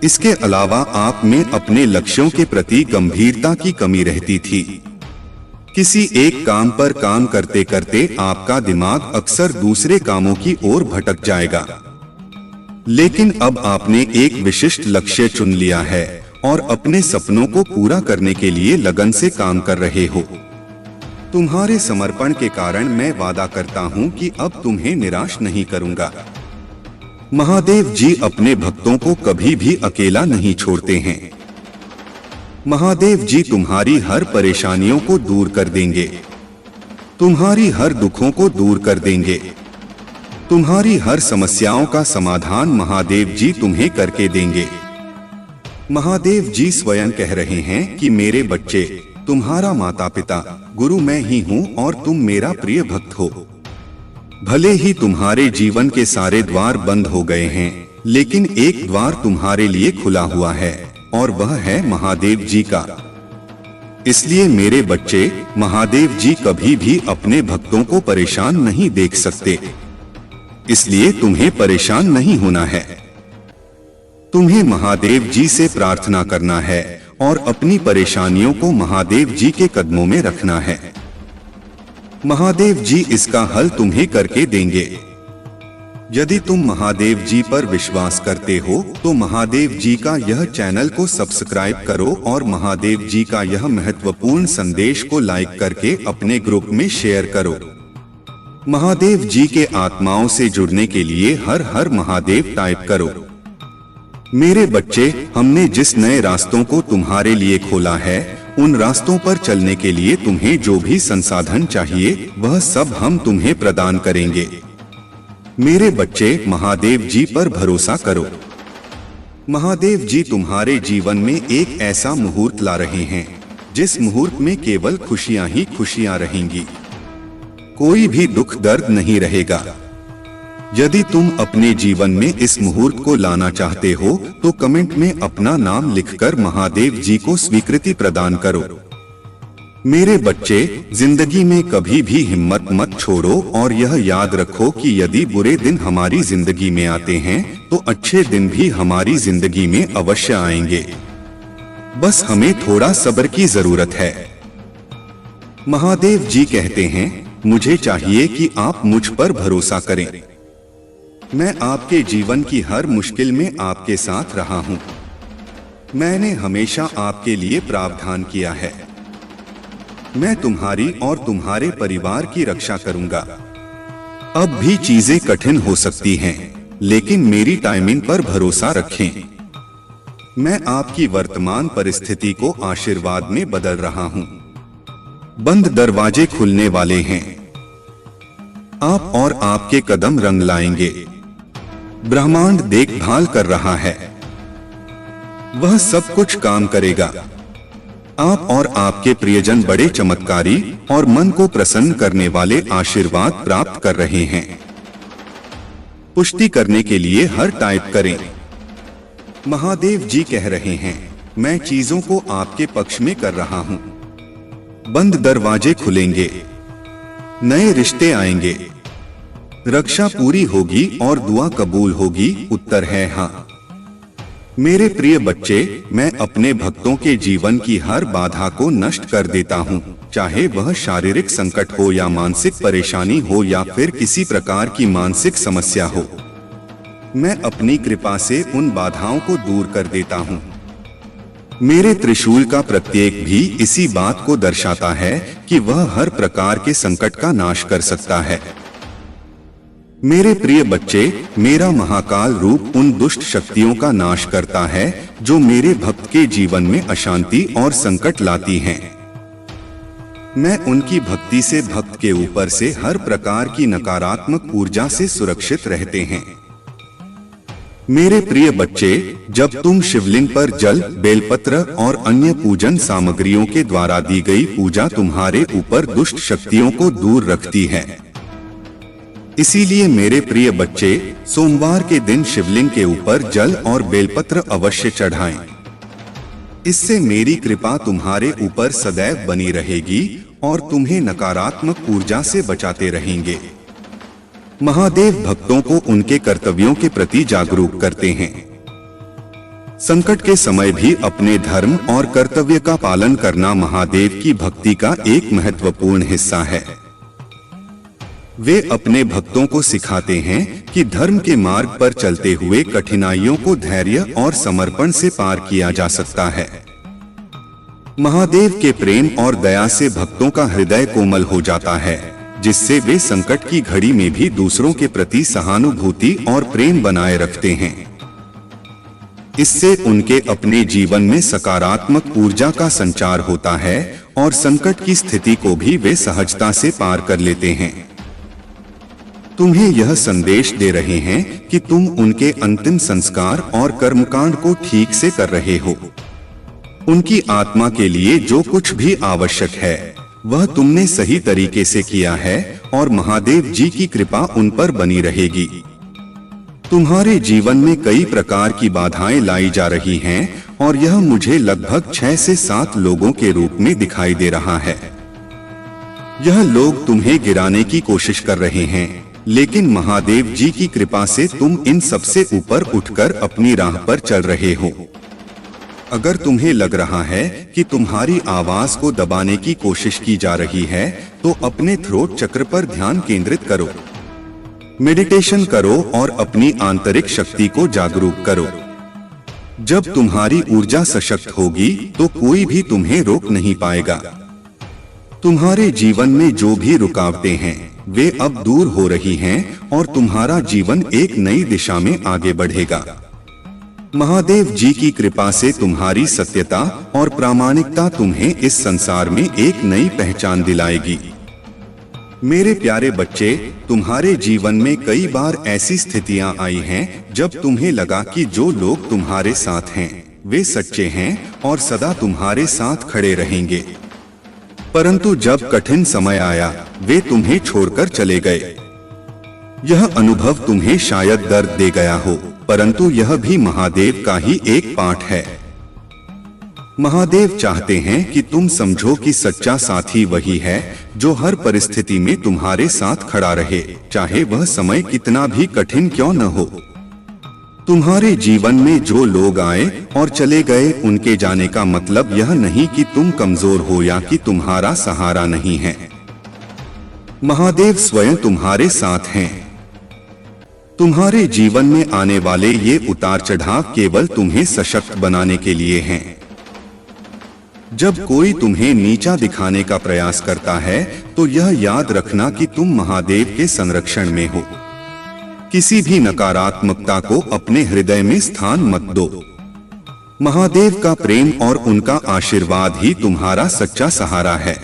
S1: इसके अलावा आप में अपने लक्ष्यों के प्रति गंभीरता की कमी रहती थी। किसी एक काम पर काम करते करते आपका दिमाग अक्सर दूसरे कामों की ओर भटक जाएगा, लेकिन अब आपने एक विशिष्ट लक्ष्य चुन लिया है और अपने सपनों को पूरा करने के लिए लगन से काम कर रहे हो। तुम्हारे समर्पण के कारण मैं वादा करता हूं कि अब तुम्हें निराश नहीं करूंगा। महादेव जी अपने भक्तों को कभी भी अकेला नहीं छोड़ते हैं। महादेव जी तुम्हारी हर परेशानियों को दूर कर देंगे, तुम्हारी हर दुखों को दूर कर देंगे, तुम्हारी हर समस्याओं का समाधान महादेव जी तुम्हें करके देंगे। महादेव जी स्वयं कह रहे हैं कि मेरे बच्चे, तुम्हारा माता पिता गुरु मैं ही हूँ और तुम मेरा प्रिय भक्त हो। भले ही तुम्हारे जीवन के सारे द्वार बंद हो गए हैं, लेकिन एक द्वार तुम्हारे लिए खुला हुआ है और वह है महादेव जी का। इसलिए मेरे बच्चे, महादेव जी कभी भी अपने भक्तों को परेशान नहीं देख सकते, इसलिए तुम्हें परेशान नहीं होना है। तुम्हें महादेव जी से प्रार्थना करना है और अपनी परेशानियों को महादेव जी के कदमों में रखना है। महादेव जी इसका हल तुम्हें करके देंगे। यदि तुम महादेव जी पर विश्वास करते हो तो महादेव जी का यह चैनल को सब्सक्राइब करो और महादेव जी का यह महत्वपूर्ण संदेश को लाइक करके अपने ग्रुप में शेयर करो। महादेव जी के आत्माओं से जुड़ने के लिए हर हर महादेव टाइप करो। मेरे बच्चे, हमने जिस नए रास्तों को तुम्हारे लिए खोला है, उन रास्तों पर चलने के लिए तुम्हें जो भी संसाधन चाहिए वह सब हम तुम्हें प्रदान करेंगे। मेरे बच्चे, महादेव जी पर भरोसा करो। महादेव जी तुम्हारे जीवन में एक ऐसा मुहूर्त ला रहे हैं जिस मुहूर्त में केवल खुशियां ही खुशियां रहेंगी, कोई भी दुख दर्द नहीं रहेगा। यदि तुम अपने जीवन में इस मुहूर्त को लाना चाहते हो तो कमेंट में अपना नाम लिखकर महादेव जी को स्वीकृति प्रदान करो। मेरे बच्चे, जिंदगी में कभी भी हिम्मत मत छोड़ो और यह याद रखो कि यदि बुरे दिन हमारी जिंदगी में आते हैं तो अच्छे दिन भी हमारी जिंदगी में अवश्य आएंगे। बस हमें थोड़ा सब्र की जरूरत है। महादेव जी कहते हैं, मुझे चाहिए कि आप मुझ पर भरोसा करें। मैं आपके जीवन की हर मुश्किल में आपके साथ रहा हूं। मैंने हमेशा आपके लिए प्रावधान किया है। मैं तुम्हारी और तुम्हारे परिवार की रक्षा करूंगा। अब भी चीजें कठिन हो सकती हैं, लेकिन मेरी टाइमिंग पर भरोसा रखें। मैं आपकी वर्तमान परिस्थिति को आशीर्वाद में बदल रहा हूं। बंद दरवाजे खुलने वाले हैं। आप और आपके कदम रंग लाएंगे। ब्रह्मांड देखभाल कर रहा है, वह सब कुछ काम करेगा। आप और आपके प्रियजन बड़े चमत्कारी और मन को प्रसन्न करने वाले आशीर्वाद प्राप्त कर रहे हैं। पुष्टि करने के लिए हर टाइप करें। महादेव जी कह रहे हैं, मैं चीजों को आपके पक्ष में कर रहा हूं। बंद दरवाजे खुलेंगे, नए रिश्ते आएंगे, रक्षा पूरी होगी और दुआ कबूल होगी। उत्तर है हाँ। मेरे प्रिय बच्चे, मैं अपने भक्तों के जीवन की हर बाधा को नष्ट कर देता हूँ, चाहे वह शारीरिक संकट हो या मानसिक परेशानी हो या फिर किसी प्रकार की मानसिक समस्या हो। मैं अपनी कृपा से उन बाधाओं को दूर कर देता हूँ। मेरे त्रिशूल का प्रत्येक भी इसी बात को दर्शाता है कि वह हर प्रकार के संकट का नाश कर सकता है। मेरे प्रिय बच्चे, मेरा महाकाल रूप उन दुष्ट शक्तियों का नाश करता है जो मेरे भक्त के जीवन में अशांति और संकट लाती हैं। मैं उनकी भक्ति से भक्त के ऊपर से हर प्रकार की नकारात्मक ऊर्जा से सुरक्षित रहते हैं। मेरे प्रिय बच्चे, जब तुम शिवलिंग पर जल, बेलपत्र और अन्य पूजन सामग्रियों के द्वारा दी गई पूजा तुम्हारे ऊपर दुष्ट शक्तियों को दूर रखती है। इसीलिए मेरे प्रिय बच्चे, सोमवार के दिन शिवलिंग के ऊपर जल और बेलपत्र अवश्य चढ़ाएं। इससे मेरी कृपा तुम्हारे ऊपर सदैव बनी रहेगी और तुम्हें नकारात्मक ऊर्जा से बचाते रहेंगे। महादेव भक्तों को उनके कर्तव्यों के प्रति जागरूक करते हैं। संकट के समय भी अपने धर्म और कर्तव्य का पालन करना महादेव की भक्ति का एक महत्वपूर्ण हिस्सा है। वे अपने भक्तों को सिखाते हैं कि धर्म के मार्ग पर चलते हुए कठिनाइयों को धैर्य और समर्पण से पार किया जा सकता है। महादेव के प्रेम और दया से भक्तों का हृदय कोमल हो जाता है, जिससे वे संकट की घड़ी में भी दूसरों के प्रति सहानुभूति और प्रेम बनाए रखते हैं। इससे उनके अपने जीवन में सकारात्मक ऊर्जा का संचार होता है और संकट की स्थिति को भी वे सहजता से पार कर लेते हैं। तुम्हें यह संदेश दे रहे हैं कि तुम उनके अंतिम संस्कार और कर्मकांड को ठीक से कर रहे हो। उनकी आत्मा के लिए जो कुछ भी आवश्यक है वह तुमने सही तरीके से किया है और महादेव जी की कृपा उन पर बनी रहेगी। तुम्हारे जीवन में कई प्रकार की बाधाएं लाई जा रही हैं और यह मुझे लगभग 6 से 7 लोगों के रूप में दिखाई दे रहा है। यह लोग तुम्हें गिराने की कोशिश कर रहे हैं, लेकिन महादेव जी की कृपा से तुम इन सबसे ऊपर उठकर अपनी राह पर चल रहे हो। अगर तुम्हें लग रहा है कि तुम्हारी आवाज को दबाने की कोशिश की जा रही है, तो अपने थ्रोट चक्र पर ध्यान केंद्रित करो, मेडिटेशन करो और अपनी आंतरिक शक्ति को जागरूक करो। जब तुम्हारी ऊर्जा सशक्त होगी तो कोई भी तुम्हें रोक नहीं पाएगा। तुम्हारे जीवन में जो भी रुकावटें हैं वे अब दूर हो रही हैं और तुम्हारा जीवन एक नई दिशा में आगे बढ़ेगा। महादेव जी की कृपा से तुम्हारी सत्यता और प्रामाणिकता तुम्हें इस संसार में एक नई पहचान दिलाएगी। मेरे प्यारे बच्चे, तुम्हारे जीवन में कई बार ऐसी स्थितियां आई हैं जब तुम्हें लगा कि जो लोग तुम्हारे साथ हैं वे सच्चे हैं और सदा तुम्हारे साथ खड़े रहेंगे, परंतु जब कठिन समय आया वे तुम्हें छोड़कर चले गए। यह अनुभव तुम्हें शायद दर्द दे गया हो, परंतु यह भी महादेव का ही एक पाठ है। महादेव चाहते हैं कि तुम समझो कि सच्चा साथी वही है जो हर परिस्थिति में तुम्हारे साथ खड़ा रहे, चाहे वह समय कितना भी कठिन क्यों न हो। तुम्हारे जीवन में जो लोग आए और चले गए, उनके जाने का मतलब यह नहीं कि तुम कमजोर हो या कि तुम्हारा सहारा नहीं है। महादेव स्वयं तुम्हारे साथ हैं। तुम्हारे जीवन में आने वाले ये उतार चढ़ाव केवल तुम्हें सशक्त बनाने के लिए हैं। जब कोई तुम्हें नीचा दिखाने का प्रयास करता है तो यह याद रखना कि तुम महादेव के संरक्षण में हो। किसी भी नकारात्मकता को अपने हृदय में स्थान मत दो। महादेव का प्रेम और उनका आशीर्वाद ही तुम्हारा सच्चा सहारा है।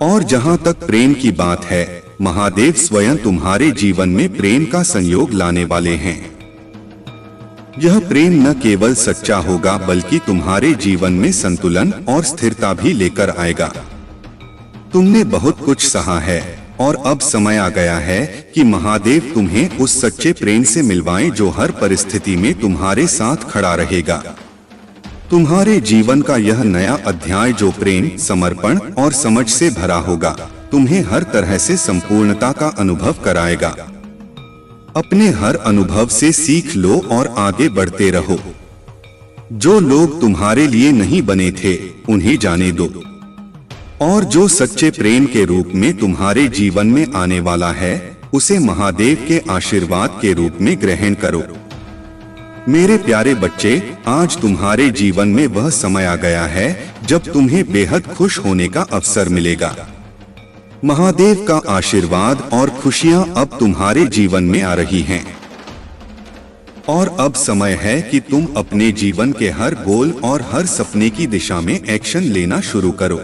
S1: और जहां तक प्रेम की बात है, महादेव स्वयं तुम्हारे जीवन में प्रेम का संयोग लाने वाले हैं। यह प्रेम न केवल सच्चा होगा बल्कि तुम्हारे जीवन में संतुलन और स्थिरता भी लेकर आएगा। तुमने बहुत कुछ सहा है और अब समय आ गया है कि महादेव तुम्हें उस सच्चे प्रेम से मिलवाएं जो हर परिस्थिति में तुम्हारे साथ खड़ा रहेगा। तुम्हारे जीवन का यह नया अध्याय जो प्रेम, समर्पण और समझ से भरा होगा, तुम्हें हर तरह से संपूर्णता का अनुभव कराएगा। अपने हर अनुभव से सीख लो और आगे बढ़ते रहो। जो लोग तुम्हारे लिए नहीं बने थे उन्हें जाने दो, और जो सच्चे प्रेम के रूप में तुम्हारे जीवन में आने वाला है उसे महादेव के आशीर्वाद के रूप में ग्रहण करो। मेरे प्यारे बच्चे, आज तुम्हारे जीवन में वह समय आ गया है जब तुम्हें बेहद खुश होने का अवसर मिलेगा। महादेव का आशीर्वाद और खुशियां अब तुम्हारे जीवन में आ रही हैं। और अब समय है कि तुम अपने जीवन के हर गोल और हर सपने की दिशा में एक्शन लेना शुरू करो।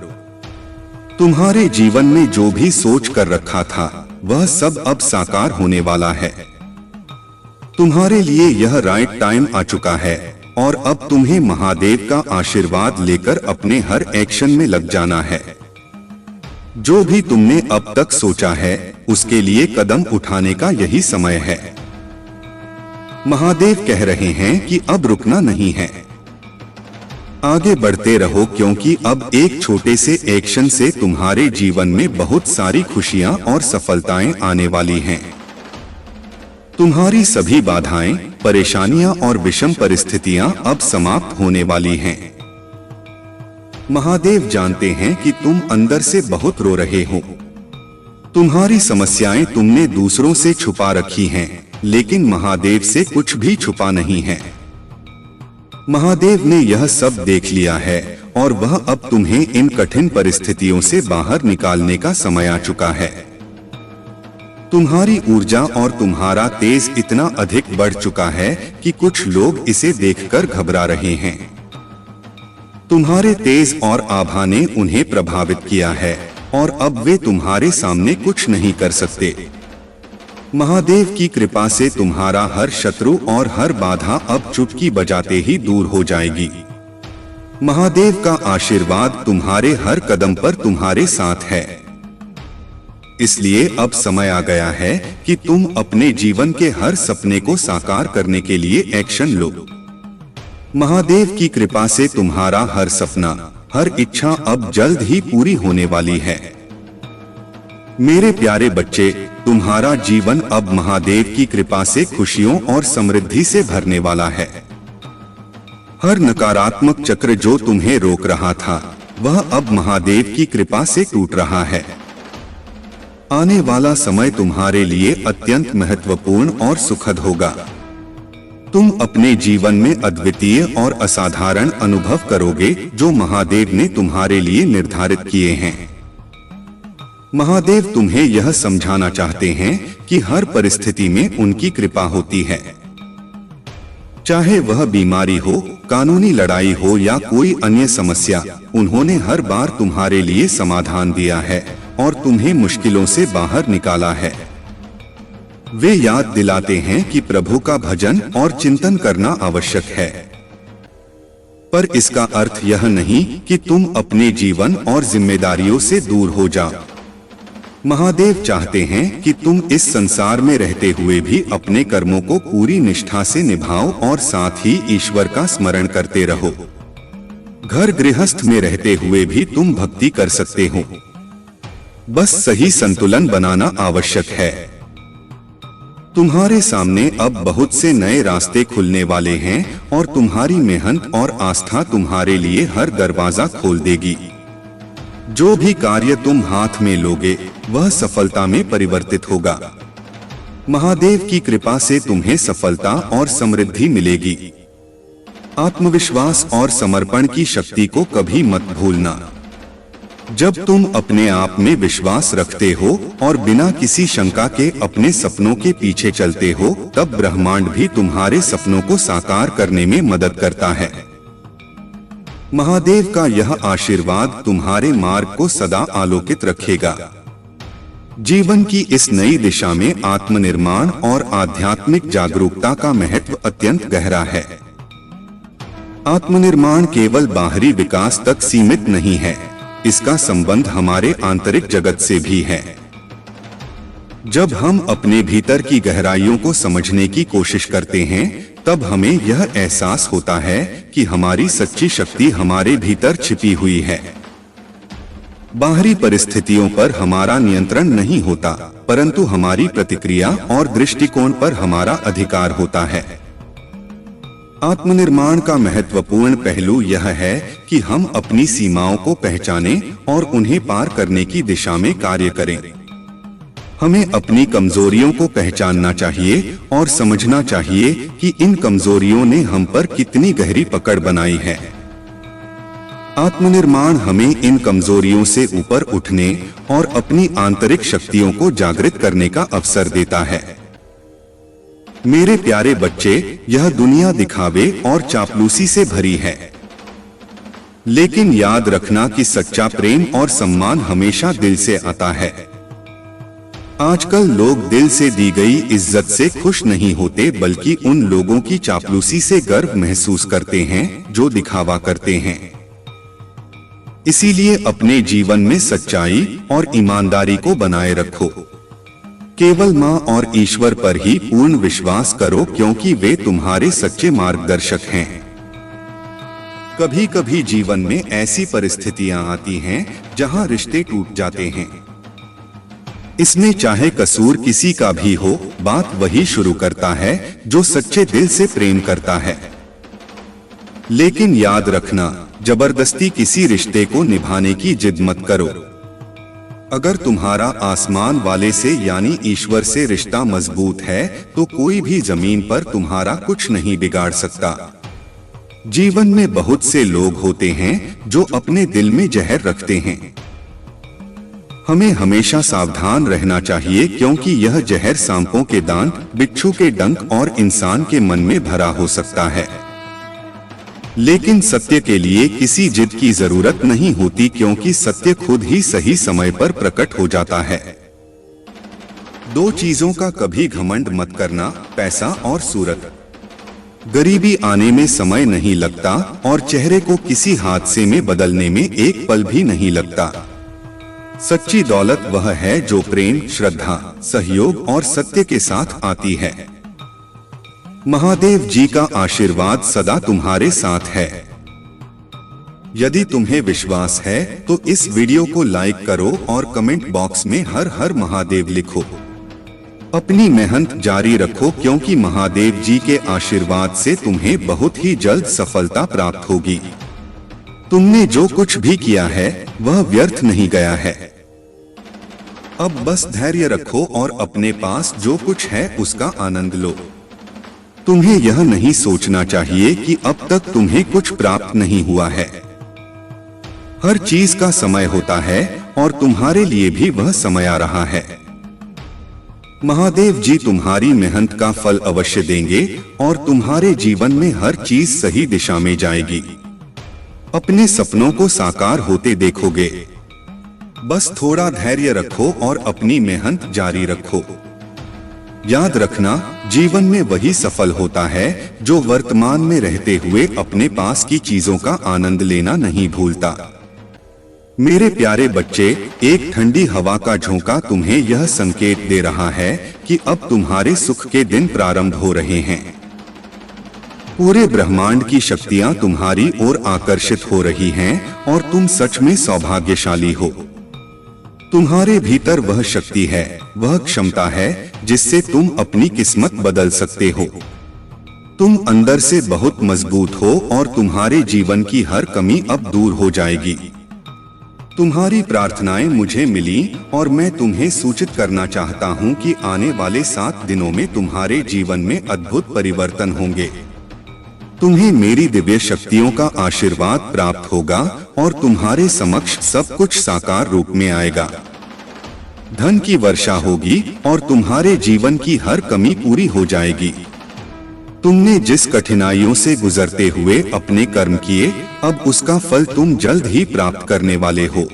S1: तुम्हारे जीवन में जो भी सोच कर रखा था वह सब अब साकार होने वाला है। तुम्हारे लिए यह राइट टाइम आ चुका है और अब तुम्हें महादेव का आशीर्वाद लेकर अपने हर एक्शन में लग जाना है। जो भी तुमने अब तक सोचा है उसके लिए कदम उठाने का यही समय है। महादेव कह रहे हैं कि अब रुकना नहीं है, आगे बढ़ते रहो, क्योंकि अब एक छोटे से एक्शन से तुम्हारे जीवन में बहुत सारी खुशियां और सफलताएं आने वाली हैं। तुम्हारी सभी बाधाएं, परेशानियां और विषम परिस्थितियां अब समाप्त होने वाली हैं। महादेव जानते हैं कि तुम अंदर से बहुत रो रहे हो। तुम्हारी समस्याएं तुमने दूसरों से छुपा रखी हैं, लेकिन महादेव से कुछ भी छुपा नहीं है। महादेव ने यह सब देख लिया है और वह अब तुम्हें इन कठिन परिस्थितियों से बाहर निकालने का समय आ चुका है। तुम्हारी ऊर्जा और तुम्हारा तेज इतना अधिक बढ़ चुका है कि कुछ लोग इसे देखकर घबरा रहे हैं। तुम्हारे तेज और आभा ने उन्हें प्रभावित किया है और अब वे तुम्हारे सामने कुछ नहीं कर सकते। महादेव की कृपा से तुम्हारा हर शत्रु और हर बाधा अब चुटकी बजाते ही दूर हो जाएगी। महादेव का आशीर्वाद तुम्हारे हर कदम पर तुम्हारे साथ है। इसलिए अब समय आ गया है कि तुम अपने जीवन के हर सपने को साकार करने के लिए एक्शन लो। महादेव की कृपा से तुम्हारा हर सपना, हर इच्छा अब जल्द ही पूरी होने वाली है। मेरे प्यारे बच्चे, तुम्हारा जीवन अब महादेव की कृपा से खुशियों और समृद्धि से भरने वाला है। हर नकारात्मक चक्र जो तुम्हें रोक रहा था वह अब महादेव की कृपा से टूट रहा है। आने वाला समय तुम्हारे लिए अत्यंत महत्वपूर्ण और सुखद होगा। तुम अपने जीवन में अद्वितीय और असाधारण अनुभव करोगे जो महादेव ने तुम्हारे लिए निर्धारित किए हैं। महादेव तुम्हें यह समझाना चाहते हैं कि हर परिस्थिति में उनकी कृपा होती है। चाहे वह बीमारी हो, कानूनी लड़ाई हो या कोई अन्य समस्या, उन्होंने हर बार तुम्हारे लिए समाधान दिया है और तुम्हें मुश्किलों से बाहर निकाला है। वे याद दिलाते हैं कि प्रभु का भजन और चिंतन करना आवश्यक है, पर इसका अर्थ यह नहीं कि तुम अपने जीवन और जिम्मेदारियों से दूर हो जाओ। महादेव चाहते हैं कि तुम इस संसार में रहते हुए भी अपने कर्मों को पूरी निष्ठा से निभाओ और साथ ही ईश्वर का स्मरण करते रहो। घर गृहस्थ में रहते हुए भी तुम भक्ति कर सकते हो, बस सही संतुलन बनाना आवश्यक है। तुम्हारे सामने अब बहुत से नए रास्ते खुलने वाले हैं और तुम्हारी मेहनत और आस्था तुम्हारे लिए हर दरवाजा खोल देगी। जो भी कार्य तुम हाथ में लोगे वह सफलता में परिवर्तित होगा। महादेव की कृपा से तुम्हें सफलता और समृद्धि मिलेगी। आत्मविश्वास और समर्पण की शक्ति को कभी मत भूलना। जब तुम अपने आप में विश्वास रखते हो और बिना किसी शंका के अपने सपनों के पीछे चलते हो, तब ब्रह्मांड भी तुम्हारे सपनों को साकार करने में मदद करता है। महादेव का यह आशीर्वाद तुम्हारे मार्ग को सदा आलोकित रखेगा। जीवन की इस नई दिशा में आत्मनिर्माण और आध्यात्मिक जागरूकता का महत्व अत्यंत गहरा है। आत्मनिर्माण केवल बाहरी विकास तक सीमित नहीं है, इसका संबंध हमारे आंतरिक जगत से भी है। जब हम अपने भीतर की गहराइयों को समझने की कोशिश करते हैं, तब हमें यह एहसास होता है कि हमारी सच्ची शक्ति हमारे भीतर छिपी हुई है। बाहरी परिस्थितियों पर हमारा नियंत्रण नहीं होता, परंतु हमारी प्रतिक्रिया और दृष्टिकोण पर हमारा अधिकार होता है। आत्मनिर्माण का महत्वपूर्ण पहलू यह है कि हम अपनी सीमाओं को पहचानें और उन्हें पार करने की दिशा में कार्य करें। हमें अपनी कमजोरियों को पहचानना चाहिए और समझना चाहिए कि इन कमजोरियों ने हम पर कितनी गहरी पकड़ बनाई है। आत्मनिर्माण हमें इन कमजोरियों से ऊपर उठने और अपनी आंतरिक शक्तियों को जागृत करने का अवसर देता है। मेरे प्यारे बच्चे, यह दुनिया दिखावे और चापलूसी से भरी है, लेकिन याद रखना कि सच्चा प्रेम और सम्मान हमेशा दिल से आता है। आजकल लोग दिल से दी गई इज्जत से खुश नहीं होते, बल्कि उन लोगों की चापलूसी से गर्व महसूस करते हैं जो दिखावा करते हैं। इसीलिए अपने जीवन में सच्चाई और ईमानदारी को बनाए रखो। केवल माँ और ईश्वर पर ही पूर्ण विश्वास करो, क्योंकि वे तुम्हारे सच्चे मार्गदर्शक हैं। कभी कभी जीवन में ऐसी परिस्थितियां आती हैं जहां रिश्ते टूट जाते हैं। इसमें चाहे कसूर किसी का भी हो, बात वही शुरू करता है जो सच्चे दिल से प्रेम करता है। लेकिन याद रखना, जबरदस्ती किसी रिश्ते को निभाने की जिद मत करो। अगर तुम्हारा आसमान वाले से यानी ईश्वर से रिश्ता मजबूत है तो कोई भी जमीन पर तुम्हारा कुछ नहीं बिगाड़ सकता। जीवन में बहुत से लोग होते हैं जो अपने दिल में जहर रखते हैं। हमें हमेशा सावधान रहना चाहिए, क्योंकि यह जहर सांपों के दांत, बिच्छू के डंक और इंसान के मन में भरा हो सकता है। लेकिन सत्य के लिए किसी जिद की जरूरत नहीं होती, क्योंकि सत्य खुद ही सही समय पर प्रकट हो जाता है। दो चीजों का कभी घमंड मत करना, पैसा और सूरत। गरीबी आने में समय नहीं लगता और चेहरे को किसी हादसे में बदलने में एक पल भी नहीं लगता। सच्ची दौलत वह है जो प्रेम, श्रद्धा, सहयोग और सत्य के साथ आती है। महादेव जी का आशीर्वाद सदा तुम्हारे साथ है। यदि तुम्हें विश्वास है तो इस वीडियो को लाइक करो और कमेंट बॉक्स में हर हर महादेव लिखो। अपनी मेहनत जारी रखो, क्योंकि महादेव जी के आशीर्वाद से तुम्हें बहुत ही जल्द सफलता प्राप्त होगी। तुमने जो कुछ भी किया है वह व्यर्थ नहीं गया है। अब बस धैर्य रखो और अपने पास जो कुछ है उसका आनंद लो। तुम्हें यह नहीं सोचना चाहिए कि अब तक तुम्हें कुछ प्राप्त नहीं हुआ है। हर चीज का समय होता है और तुम्हारे लिए भी वह समय आ रहा है। महादेव जी तुम्हारी मेहनत का फल अवश्य देंगे और तुम्हारे जीवन में हर चीज सही दिशा में जाएगी। अपने सपनों को साकार होते देखोगे। बस थोड़ा धैर्य रखो और अपनी मेहनत जारी रखो। याद रखना, जीवन में वही सफल होता है जो वर्तमान में रहते हुए अपने पास की चीजों का आनंद लेना नहीं भूलता। मेरे प्यारे बच्चे, एक ठंडी हवा का झोंका तुम्हें यह संकेत दे रहा है कि अब तुम्हारे सुख के दिन प्रारंभ हो रहे हैं। पूरे ब्रह्मांड की शक्तियां तुम्हारी ओर आकर्षित हो रही हैं और तुम सच में सौभाग्यशाली हो। तुम्हारे भीतर वह शक्ति है, वह क्षमता है जिससे तुम अपनी किस्मत बदल सकते हो। तुम अंदर से बहुत मजबूत हो और तुम्हारे जीवन की हर कमी अब दूर हो जाएगी। तुम्हारी प्रार्थनाएं मुझे मिली और मैं तुम्हें सूचित करना चाहता हूं कि आने वाले 7 दिनों में तुम्हारे जीवन में अद्भुत परिवर्तन होंगे। तुम्हें मेरी दिव्य शक्तियों का आशीर्वाद प्राप्त होगा और तुम्हारे समक्ष सब कुछ साकार रूप में आएगा। धन की वर्षा होगी और तुम्हारे जीवन की हर कमी पूरी हो जाएगी। तुमने जिस कठिनाइयों से गुजरते हुए अपने कर्म किए, अब उसका फल तुम जल्द ही प्राप्त करने वाले हो।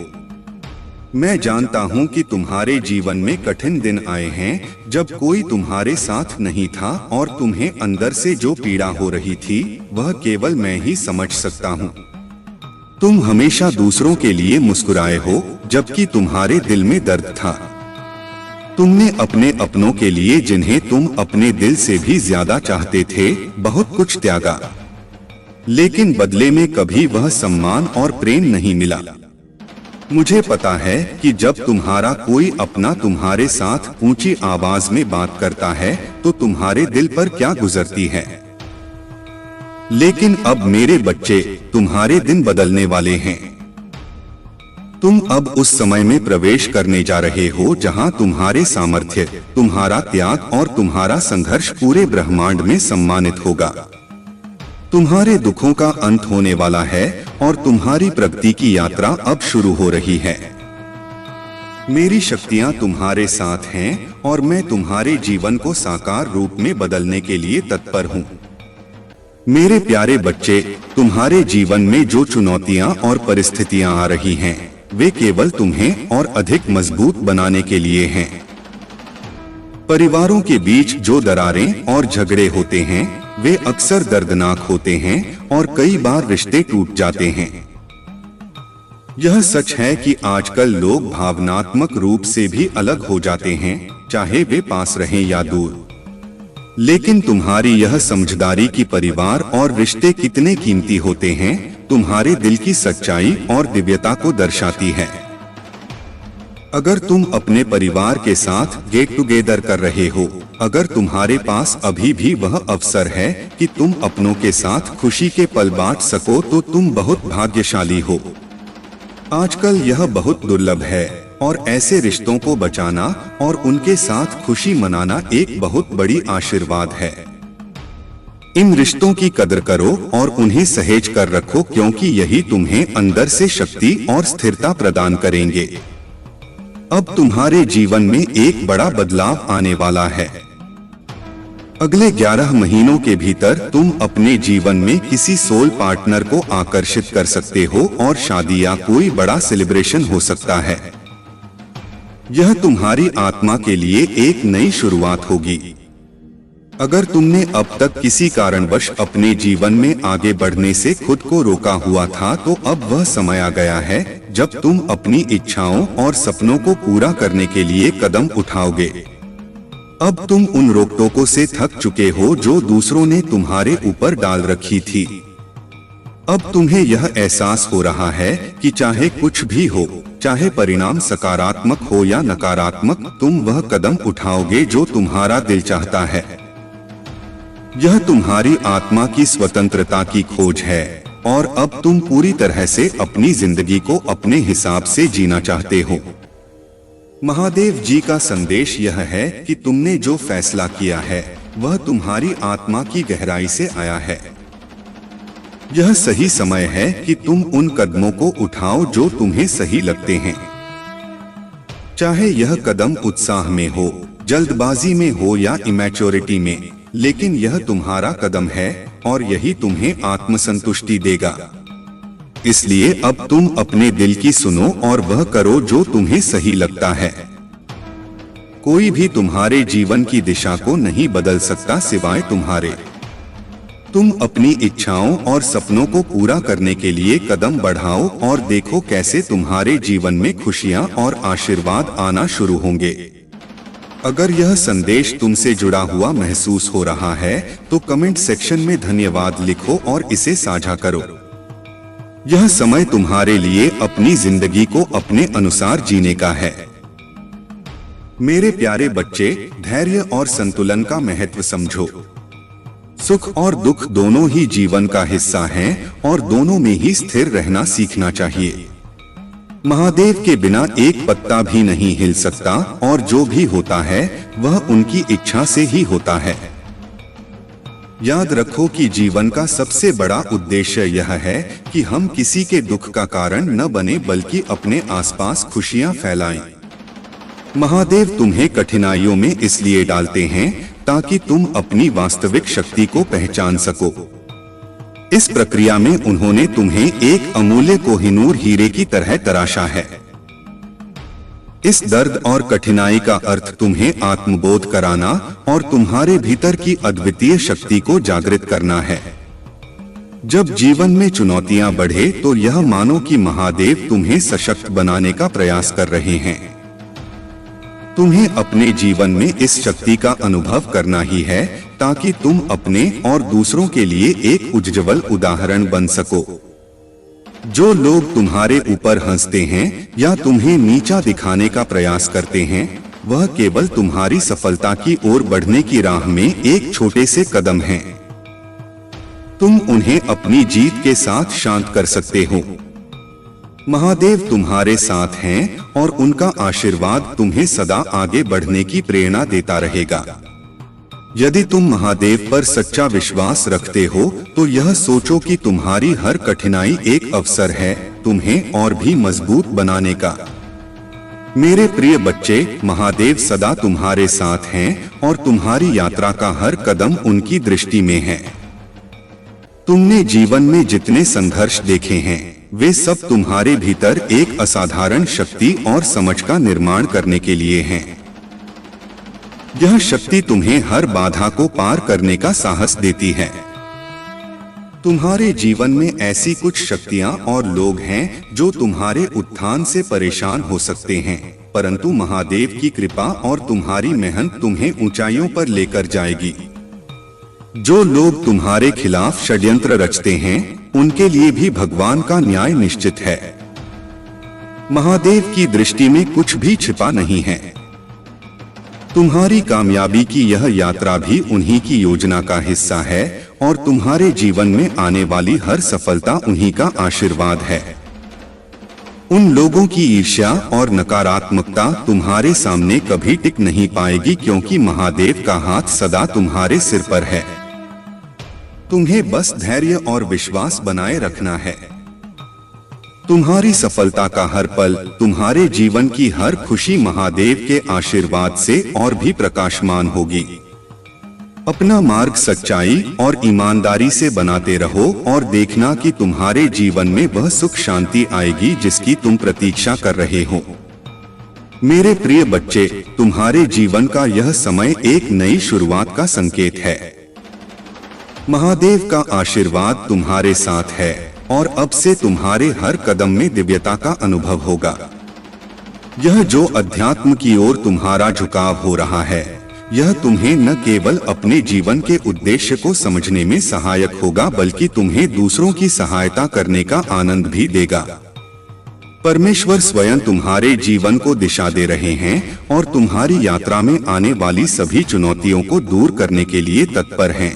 S1: मैं जानता हूँ कि तुम्हारे जीवन में कठिन दिन आए हैं जब कोई तुम्हारे साथ नहीं था और तुम्हें अंदर से जो पीड़ा हो रही थी वह केवल मैं ही समझ सकता हूँ। तुम हमेशा दूसरों के लिए मुस्कुराए हो जबकि तुम्हारे दिल में दर्द था। तुमने अपने अपनों के लिए, जिन्हें तुम अपने दिल से भी ज्यादा चाहते थे, बहुत कुछ त्यागा, लेकिन बदले में कभी वह सम्मान और प्रेम नहीं मिला। मुझे पता है कि जब तुम्हारा कोई अपना तुम्हारे साथ ऊंची आवाज में बात करता है तो तुम्हारे दिल पर क्या गुजरती है। लेकिन अब मेरे बच्चे, तुम्हारे दिन बदलने वाले हैं। तुम अब उस समय में प्रवेश करने जा रहे हो जहां तुम्हारे सामर्थ्य, तुम्हारा त्याग और तुम्हारा संघर्ष पूरे ब्रह्मांड में सम्मानित होगा। तुम्हारे दुखों का अंत होने वाला है और तुम्हारी प्रगति की यात्रा अब शुरू हो रही है। मेरी शक्तियां तुम्हारे साथ हैं और मैं तुम्हारे जीवन को साकार रूप में बदलने के लिए तत्पर हूँ। मेरे प्यारे बच्चे, तुम्हारे जीवन में जो चुनौतियां और परिस्थितियां आ रही हैं, वे केवल तुम्हें और अधिक मजबूत बनाने के लिए हैं। परिवारों के बीच जो दरारें और झगड़े होते हैं, वे अक्सर दर्दनाक होते हैं और कई बार रिश्ते टूट जाते हैं। यह सच है कि आजकल लोग भावनात्मक रूप से भी अलग हो जाते हैं, चाहे वे पास रहें या दूर। लेकिन तुम्हारी यह समझदारी कि परिवार और रिश्ते कितने कीमती होते हैं, तुम्हारे दिल की सच्चाई और दिव्यता को दर्शाती है। अगर तुम अपने परिवार के साथ गेट टुगेदर कर रहे हो, अगर तुम्हारे पास अभी भी वह अवसर है कि तुम अपनों के साथ खुशी के पल बांट सको, तो तुम बहुत भाग्यशाली हो। आजकल यह बहुत दुर्लभ है और ऐसे रिश्तों को बचाना और उनके साथ खुशी मनाना एक बहुत बड़ी आशीर्वाद है। इन रिश्तों की कदर करो और उन्हें सहेज कर रखो, क्योंकि यही तुम्हें अंदर से शक्ति और स्थिरता प्रदान करेंगे। अब तुम्हारे जीवन में एक बड़ा बदलाव आने वाला है। अगले 11 महीनों के भीतर तुम अपने जीवन में किसी सोल पार्टनर को आकर्षित कर सकते हो और शादी या कोई बड़ा सेलिब्रेशन हो सकता है। यह तुम्हारी आत्मा के लिए एक नई शुरुआत होगी। अगर तुमने अब तक किसी कारणवश अपने जीवन में आगे बढ़ने से खुद को रोका हुआ था, तो अब वह समय आ गया है जब तुम अपनी इच्छाओं और सपनों को पूरा करने के लिए कदम उठाओगे। अब तुम उन रोक-टोकों से थक चुके हो जो दूसरों ने तुम्हारे ऊपर डाल रखी थी। अब तुम्हें यह एहसास हो रहा है कि चाहे कुछ भी हो, चाहे परिणाम सकारात्मक हो या नकारात्मक, तुम वह कदम उठाओगे जो तुम्हारा दिल चाहता है। यह तुम्हारी आत्मा की स्वतंत्रता की खोज है और अब तुम पूरी तरह से अपनी जिंदगी को अपने हिसाब से जीना चाहते हो। महादेव जी का संदेश यह है कि तुमने जो फैसला किया है, वह तुम्हारी आत्मा की गहराई से आया है। यह सही समय है कि तुम उन कदमों को उठाओ जो तुम्हें सही लगते हैं। चाहे यह कदम उत्साह में हो, जल्दबाजी में हो या इमैच्योरिटी में, लेकिन यह तुम्हारा कदम है और यही तुम्हें आत्मसंतुष्टि देगा। इसलिए अब तुम अपने दिल की सुनो और वह करो जो तुम्हें सही लगता है। कोई भी तुम्हारे जीवन की दिशा को नहीं बदल सकता सिवाय तुम्हारे। तुम अपनी इच्छाओं और सपनों को पूरा करने के लिए कदम बढ़ाओ और देखो कैसे तुम्हारे जीवन में खुशियां और आशीर्वाद आना शुरू होंगे। अगर यह संदेश तुमसे जुड़ा हुआ महसूस हो रहा है, तो कमेंट सेक्शन में धन्यवाद लिखो और इसे साझा करो। यह समय तुम्हारे लिए अपनी जिंदगी को अपने अनुसार जीने का है। मेरे प्यारे बच्चे, धैर्य और संतुलन का महत्व समझो। सुख और दुख दोनों ही जीवन का हिस्सा हैं और दोनों में ही स्थिर रहना सीखना चाहिए। महादेव के बिना एक पत्ता भी नहीं हिल सकता और जो भी होता है वह उनकी इच्छा से ही होता है। याद रखो कि जीवन का सबसे बड़ा उद्देश्य यह है कि हम किसी के दुख का कारण न बने, बल्कि अपने आसपास खुशियां फैलाएं। महादेव तुम्हें कठिनाइयों में इसलिए डालते हैं ताकि तुम अपनी वास्तविक शक्ति को पहचान सको। इस प्रक्रिया में उन्होंने तुम्हें एक अमूल्य कोहिनूर हीरे की तरह तराशा है। इस दर्द और कठिनाई का अर्थ तुम्हें आत्मबोध कराना और तुम्हारे भीतर की अद्वितीय शक्ति को जागृत करना है। जब जीवन में चुनौतियां बढ़े, तो यह मानो कि महादेव तुम्हें सशक्त बनाने का प्रयास कर रहे हैं। तुम्हें अपने जीवन में इस शक्ति का अनुभव करना ही है, ताकि तुम अपने और दूसरों के लिए एक उज्ज्वल उदाहरण बन सको। जो लोग तुम्हारे ऊपर हंसते हैं या तुम्हें नीचा दिखाने का प्रयास करते हैं, वह केवल तुम्हारी सफलता की ओर बढ़ने की राह में एक छोटे से कदम हैं। तुम उन्हें अपनी जीत के साथ शांत कर सकते हो। महादेव तुम्हारे साथ हैं और उनका आशीर्वाद तुम्हें सदा आगे बढ़ने की प्रेरणा देता रहेगा। यदि तुम महादेव पर सच्चा विश्वास रखते हो तो यह सोचो कि तुम्हारी हर कठिनाई एक अवसर है तुम्हें और भी मजबूत बनाने का। मेरे प्रिय बच्चे, महादेव सदा तुम्हारे साथ हैं और तुम्हारी यात्रा का हर कदम उनकी दृष्टि में है। तुमने जीवन में जितने संघर्ष देखे हैं वे सब तुम्हारे भीतर एक असाधारण शक्ति और समझ का निर्माण करने के लिए हैं। यह शक्ति तुम्हें हर बाधा को पार करने का साहस देती है। तुम्हारे जीवन में ऐसी कुछ शक्तियां और लोग हैं जो तुम्हारे उत्थान से परेशान हो सकते हैं, परंतु महादेव की कृपा और तुम्हारी मेहनत तुम्हें ऊंचाइयों पर लेकर जाएगी। जो लोग तुम्हारे खिलाफ षड्यंत्र रचते हैं उनके लिए भी भगवान का न्याय निश्चित है। महादेव की दृष्टि में कुछ भी छिपा नहीं है। तुम्हारी कामयाबी की यह यात्रा भी उन्हीं की योजना का हिस्सा है और तुम्हारे जीवन में आने वाली हर सफलता उन्हीं का आशीर्वाद है। उन लोगों की ईर्ष्या और नकारात्मकता तुम्हारे सामने कभी टिक नहीं पाएगी, क्योंकि महादेव का हाथ सदा तुम्हारे सिर पर है। तुम्हें बस धैर्य और विश्वास बनाए रखना है। तुम्हारी सफलता का हर पल, तुम्हारे जीवन की हर खुशी महादेव के आशीर्वाद से और भी प्रकाशमान होगी। अपना मार्ग सच्चाई और ईमानदारी से बनाते रहो और देखना कि तुम्हारे जीवन में वह सुख शांति आएगी जिसकी तुम प्रतीक्षा कर रहे हो। मेरे प्रिय बच्चे, तुम्हारे जीवन का यह समय एक नई शुरुआत का संकेत है। महादेव का आशीर्वाद तुम्हारे साथ है और अब से तुम्हारे हर कदम में दिव्यता का अनुभव होगा। यह जो अध्यात्म की ओर तुम्हारा झुकाव हो रहा है, यह तुम्हें न केवल अपने जीवन के उद्देश्य को समझने में सहायक होगा, बल्कि तुम्हें दूसरों की सहायता करने का आनंद भी देगा। परमेश्वर स्वयं तुम्हारे जीवन को दिशा दे रहे हैं और तुम्हारी यात्रा में आने वाली सभी चुनौतियों को दूर करने के लिए तत्पर हैं।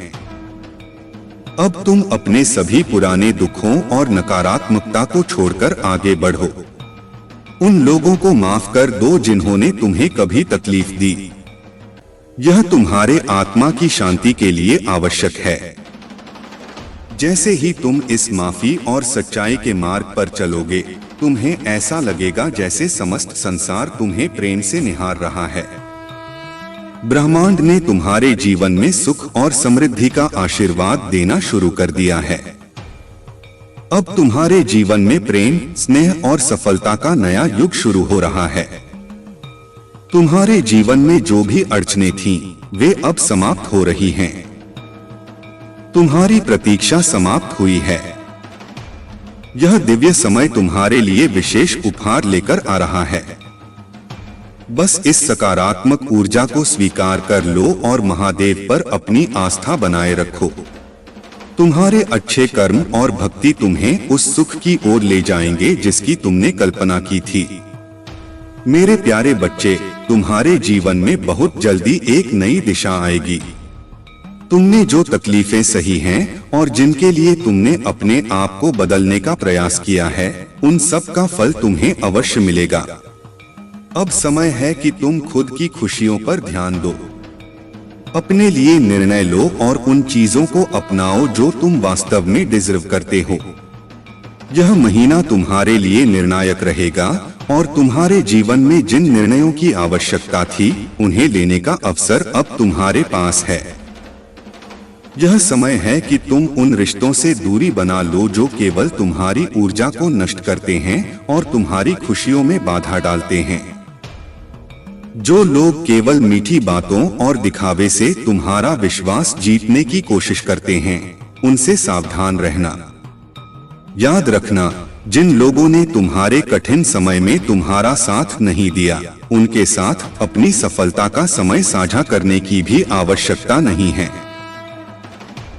S1: अब तुम अपने सभी पुराने दुखों और नकारात्मकता को छोड़कर आगे बढ़ो। उन लोगों को माफ कर दो जिन्होंने तुम्हें कभी तकलीफ दी। यह तुम्हारे आत्मा की शांति के लिए आवश्यक है। जैसे ही तुम इस माफी और सच्चाई के मार्ग पर चलोगे, तुम्हें ऐसा लगेगा जैसे समस्त संसार तुम्हें प्रेम से निहार रहा है। ब्रह्मांड ने तुम्हारे जीवन में सुख और समृद्धि का आशीर्वाद देना शुरू कर दिया है। अब तुम्हारे जीवन में प्रेम, स्नेह और सफलता का नया युग शुरू हो रहा है। तुम्हारे जीवन में जो भी अड़चनें थीं, वे अब समाप्त हो रही हैं। तुम्हारी प्रतीक्षा समाप्त हुई है। यह दिव्य समय तुम्हारे लिए विशेष उपहार लेकर आ रहा है। बस इस सकारात्मक ऊर्जा को स्वीकार कर लो और महादेव पर अपनी आस्था बनाए रखो। तुम्हारे अच्छे कर्म और भक्ति तुम्हें उस सुख की ओर ले जाएंगे जिसकी तुमने कल्पना की थी। मेरे प्यारे बच्चे, तुम्हारे जीवन में बहुत जल्दी एक नई दिशा आएगी। तुमने जो तकलीफें सही हैं और जिनके लिए तुमने अपने आप को बदलने का प्रयास किया है, उन सब का फल तुम्हें अवश्य मिलेगा। अब समय है कि तुम खुद की खुशियों पर ध्यान दो। अपने लिए निर्णय लो और उन चीजों को अपनाओ जो तुम वास्तव में डिजर्व करते हो। यह महीना तुम्हारे लिए निर्णायक रहेगा और तुम्हारे जीवन में जिन निर्णयों की आवश्यकता थी, उन्हें लेने का अवसर अब तुम्हारे पास है। यह समय है कि तुम उन रिश्तों से दूरी बना लो जो केवल तुम्हारी ऊर्जा को नष्ट करते हैं और तुम्हारी खुशियों में बाधा डालते हैं। जो लोग केवल मीठी बातों और दिखावे से तुम्हारा विश्वास जीतने की कोशिश करते हैं, उनसे सावधान रहना। याद रखना, जिन लोगों ने तुम्हारे कठिन समय में तुम्हारा साथ नहीं दिया, उनके साथ अपनी सफलता का समय साझा करने की भी आवश्यकता नहीं है।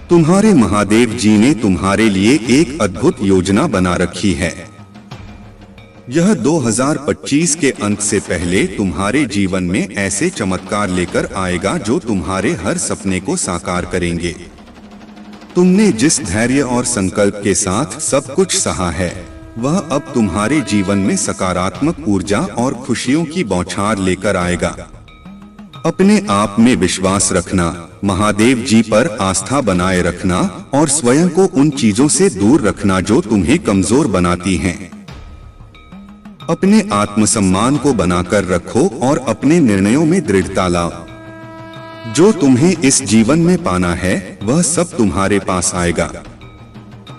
S1: तुम्हारे महादेव जी ने तुम्हारे लिए एक अद्भुत योजना बना रखी है। यह 2025 के अंत से पहले तुम्हारे जीवन में ऐसे चमत्कार लेकर आएगा जो तुम्हारे हर सपने को साकार करेंगे। तुमने जिस धैर्य और संकल्प के साथ सब कुछ सहा है, वह अब तुम्हारे जीवन में सकारात्मक ऊर्जा और खुशियों की बौछार लेकर आएगा। अपने आप में विश्वास रखना, महादेव जी पर आस्था बनाए रखना और स्वयं को उन चीजों से दूर रखना जो तुम्हें कमजोर बनाती हैं। अपने आत्मसम्मान को बनाकर रखो और अपने निर्णयों में दृढ़ता लाओ। जो तुम्हें इस जीवन में पाना है वह सब तुम्हारे पास आएगा।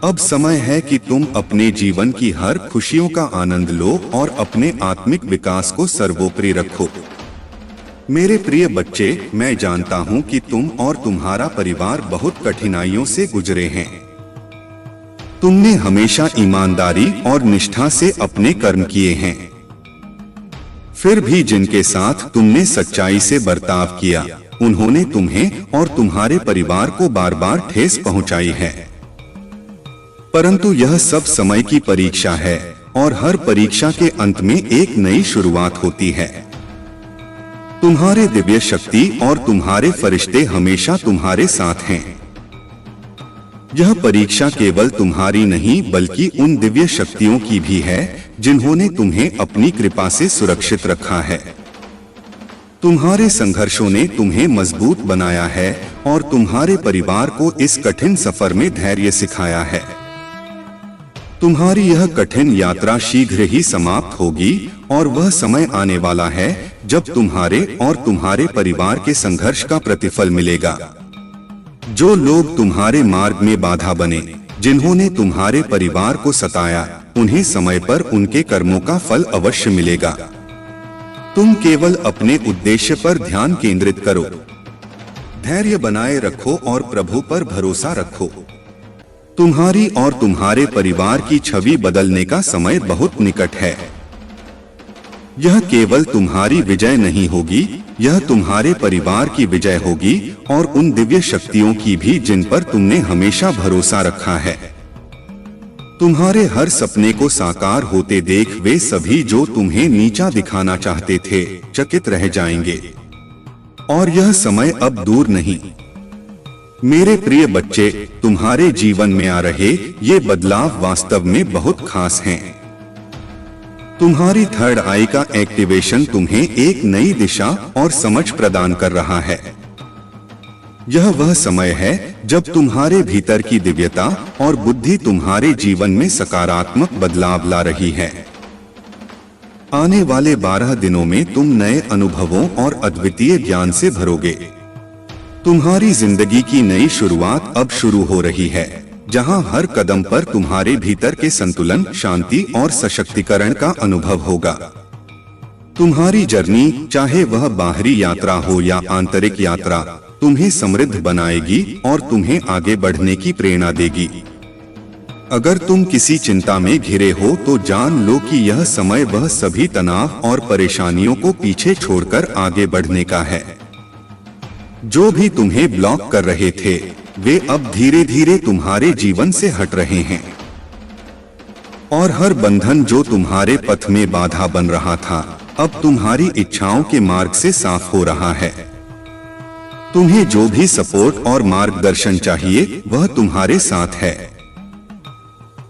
S1: अब समय है कि तुम अपने जीवन की हर खुशियों का आनंद लो और अपने आत्मिक विकास को सर्वोपरि रखो। मेरे प्रिय बच्चे, मैं जानता हूं कि तुम और तुम्हारा परिवार बहुत कठिनाइयों से गुजरे हैं। तुमने हमेशा ईमानदारी और निष्ठा से अपने कर्म किए हैं। फिर भी जिनके साथ तुमने सच्चाई से बर्ताव किया, उन्होंने तुम्हें और तुम्हारे परिवार को बार बार ठेस पहुंचाई है। परंतु यह सब समय की परीक्षा है और हर परीक्षा के अंत में एक नई शुरुआत होती है। तुम्हारे दिव्य शक्ति और तुम्हारे फरिश्ते हमेशा तुम्हारे साथ हैं। यह परीक्षा केवल तुम्हारी नहीं बल्कि उन दिव्य शक्तियों की भी है जिन्होंने तुम्हें अपनी कृपा से सुरक्षित रखा है। तुम्हारे संघर्षों ने तुम्हें मजबूत बनाया है और तुम्हारे परिवार को इस कठिन सफर में धैर्य सिखाया है। तुम्हारी यह कठिन यात्रा शीघ्र ही समाप्त होगी और वह समय आने वाला है जब तुम्हारे और तुम्हारे परिवार के संघर्ष का प्रतिफल मिलेगा। जो लोग तुम्हारे मार्ग में बाधा बने, जिन्होंने तुम्हारे परिवार को सताया, उन्हें समय पर उनके कर्मों का फल अवश्य मिलेगा। तुम केवल अपने उद्देश्य पर ध्यान केंद्रित करो, धैर्य बनाए रखो और प्रभु पर भरोसा रखो। तुम्हारी और तुम्हारे परिवार की छवि बदलने का समय बहुत निकट है। यह केवल तुम्हारी विजय नहीं होगी, यह तुम्हारे परिवार की विजय होगी और उन दिव्य शक्तियों की भी जिन पर तुमने हमेशा भरोसा रखा है। तुम्हारे हर सपने को साकार होते देख वे सभी जो तुम्हें नीचा दिखाना चाहते थे, चकित रह जाएंगे। और यह समय अब दूर नहीं। मेरे प्रिय बच्चे, तुम्हारे जीवन में आ रहे ये बदलाव वास्तव में बहुत खास हैं। तुम्हारी थर्ड आई का एक्टिवेशन तुम्हें एक नई दिशा और समझ प्रदान कर रहा है। यह वह समय है जब तुम्हारे भीतर की दिव्यता और बुद्धि तुम्हारे जीवन में सकारात्मक बदलाव ला रही है। आने वाले 12 दिनों में तुम नए अनुभवों और अद्वितीय ज्ञान से भरोगे। तुम्हारी जिंदगी की नई शुरुआत अब शुरू हो रही है, जहां हर कदम पर तुम्हारे भीतर के संतुलन, शांति और सशक्तिकरण का अनुभव होगा। तुम्हारी जर्नी, चाहे वह बाहरी यात्रा हो या आंतरिक यात्रा, तुम्हें समृद्ध बनाएगी और तुम्हें आगे बढ़ने की प्रेरणा देगी। अगर तुम किसी चिंता में घिरे हो तो जान लो कि यह समय वह सभी तनाव और परेशानियों को पीछे छोड़कर आगे बढ़ने का है। जो भी तुम्हें ब्लॉक कर रहे थे, वे अब धीरे धीरे तुम्हारे जीवन से हट रहे हैं और हर बंधन जो तुम्हारे पथ में बाधा बन रहा था, अब तुम्हारी इच्छाओं के मार्ग से साफ हो रहा है। तुम्हें जो भी सपोर्ट और मार्गदर्शन चाहिए वह तुम्हारे साथ है।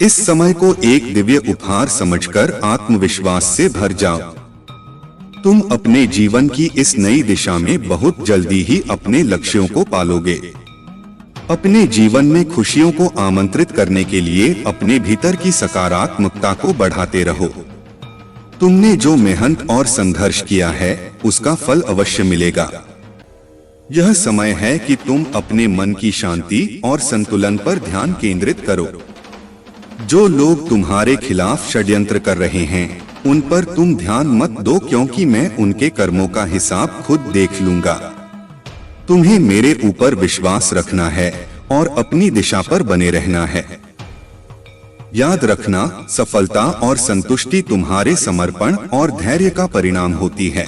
S1: इस समय को एक दिव्य उपहार समझकर आत्मविश्वास से भर जाओ। तुम अपने जीवन की इस नई दिशा में बहुत जल्दी ही अपने लक्ष्यों को पालोगे। अपने जीवन में खुशियों को आमंत्रित करने के लिए अपने भीतर की सकारात्मकता को बढ़ाते रहो। तुमने जो मेहनत और संघर्ष किया है, उसका फल अवश्य मिलेगा। यह समय है कि तुम अपने मन की शांति और संतुलन पर ध्यान केंद्रित करो। जो लोग तुम्हारे खिलाफ षड्यंत्र कर रहे हैं, उन पर तुम ध्यान मत दो, क्योंकि मैं उनके कर्मों का हिसाब खुद देख लूंगा। तुम्हें मेरे ऊपर विश्वास रखना है और अपनी दिशा पर बने रहना है। याद रखना, सफलता और संतुष्टि तुम्हारे समर्पण और धैर्य का परिणाम होती है।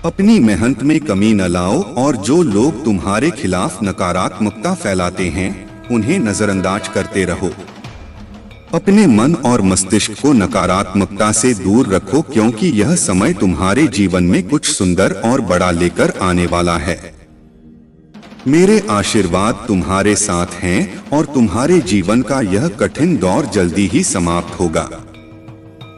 S1: अपनी मेहनत में कमी न लाओ और जो लोग तुम्हारे खिलाफ नकारात्मकता फैलाते हैं, उन्हें नजरअंदाज करते रहो। अपने मन और मस्तिष्क को नकारात्मकता से दूर रखो, क्योंकि यह समय तुम्हारे जीवन में कुछ सुंदर और बड़ा लेकर आने वाला है। मेरे आशीर्वाद तुम्हारे साथ हैं और तुम्हारे जीवन का यह कठिन दौर जल्दी ही समाप्त होगा।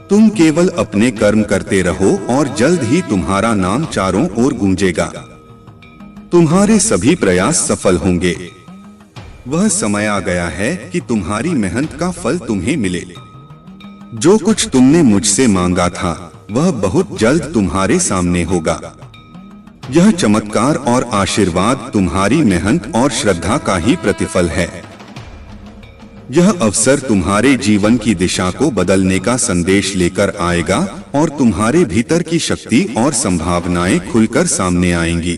S1: तुम केवल अपने कर्म करते रहो और जल्द ही तुम्हारा नाम चारों ओर गूंजेगा। तुम्हारे सभी प्रयास सफल होंगे। वह समय आ गया है कि तुम्हारी मेहनत का फल तुम्हें मिले। जो कुछ तुमने मुझसे मांगा था वह बहुत जल्द तुम्हारे सामने होगा। यह चमत्कार और आशीर्वाद तुम्हारी मेहनत और श्रद्धा का ही प्रतिफल है। यह अवसर तुम्हारे जीवन की दिशा को बदलने का संदेश लेकर आएगा और तुम्हारे भीतर की शक्ति और संभावनाएं खुलकर सामने आएंगी।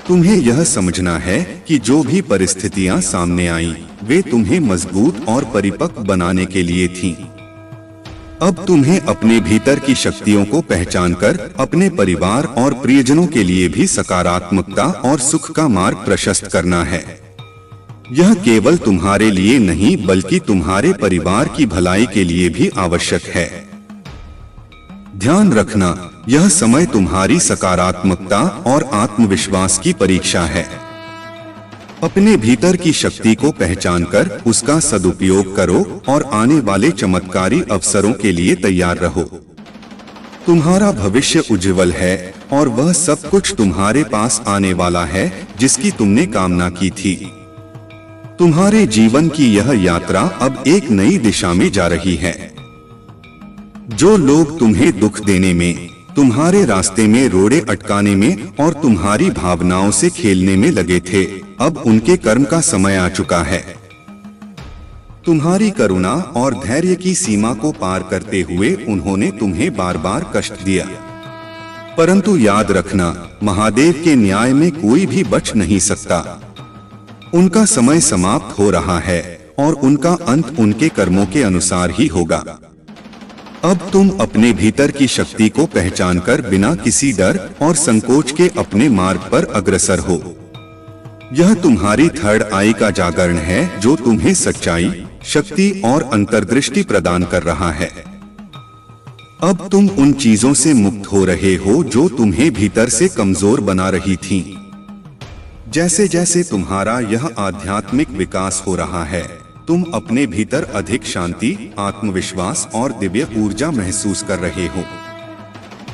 S1: तुम्हें यह समझना है कि जो भी परिस्थितियां सामने आईं, वे तुम्हें मजबूत और परिपक्व बनाने के लिए थीं। अब तुम्हें अपने भीतर की शक्तियों को पहचानकर अपने परिवार और प्रियजनों के लिए भी सकारात्मकता और सुख का मार्ग प्रशस्त करना है। यह केवल तुम्हारे लिए नहीं बल्कि तुम्हारे परिवार की भलाई के लिए भी आवश्यक है। ध्यान रखना, यह समय तुम्हारी सकारात्मकता और आत्मविश्वास की परीक्षा है। अपने भीतर की शक्ति को पहचानकर उसका सदुपयोग करो और आने वाले चमत्कारी अवसरों के लिए तैयार रहो। तुम्हारा भविष्य उज्जवल है और वह सब कुछ तुम्हारे पास आने वाला है जिसकी तुमने कामना की थी। तुम्हारे जीवन की यह यात्रा अब एक नई दिशा में जा रही है। जो लोग तुम्हें दुख देने में, तुम्हारे रास्ते में रोड़े अटकाने में और तुम्हारी भावनाओं से खेलने में लगे थे, अब उनके कर्म का समय आ चुका है। तुम्हारी करुणा और धैर्य की सीमा को पार करते हुए उन्होंने तुम्हें बार बार कष्ट दिया, परंतु याद रखना, महादेव के न्याय में कोई भी बच नहीं सकता। उनका समय समाप्त हो रहा है और उनका अंत उनके कर्मों के अनुसार ही होगा। अब तुम अपने भीतर की शक्ति को पहचानकर बिना किसी डर और संकोच के अपने मार्ग पर अग्रसर हो। यह तुम्हारी थर्ड आई का जागरण है जो तुम्हें सच्चाई, शक्ति और अंतर्दृष्टि प्रदान कर रहा है। अब तुम उन चीजों से मुक्त हो रहे हो जो तुम्हें भीतर से कमजोर बना रही थीं। जैसे जैसे तुम्हारा यह आध्यात्मिक विकास हो रहा है, तुम अपने भीतर अधिक शांति, आत्मविश्वास और दिव्य ऊर्जा महसूस कर रहे हो।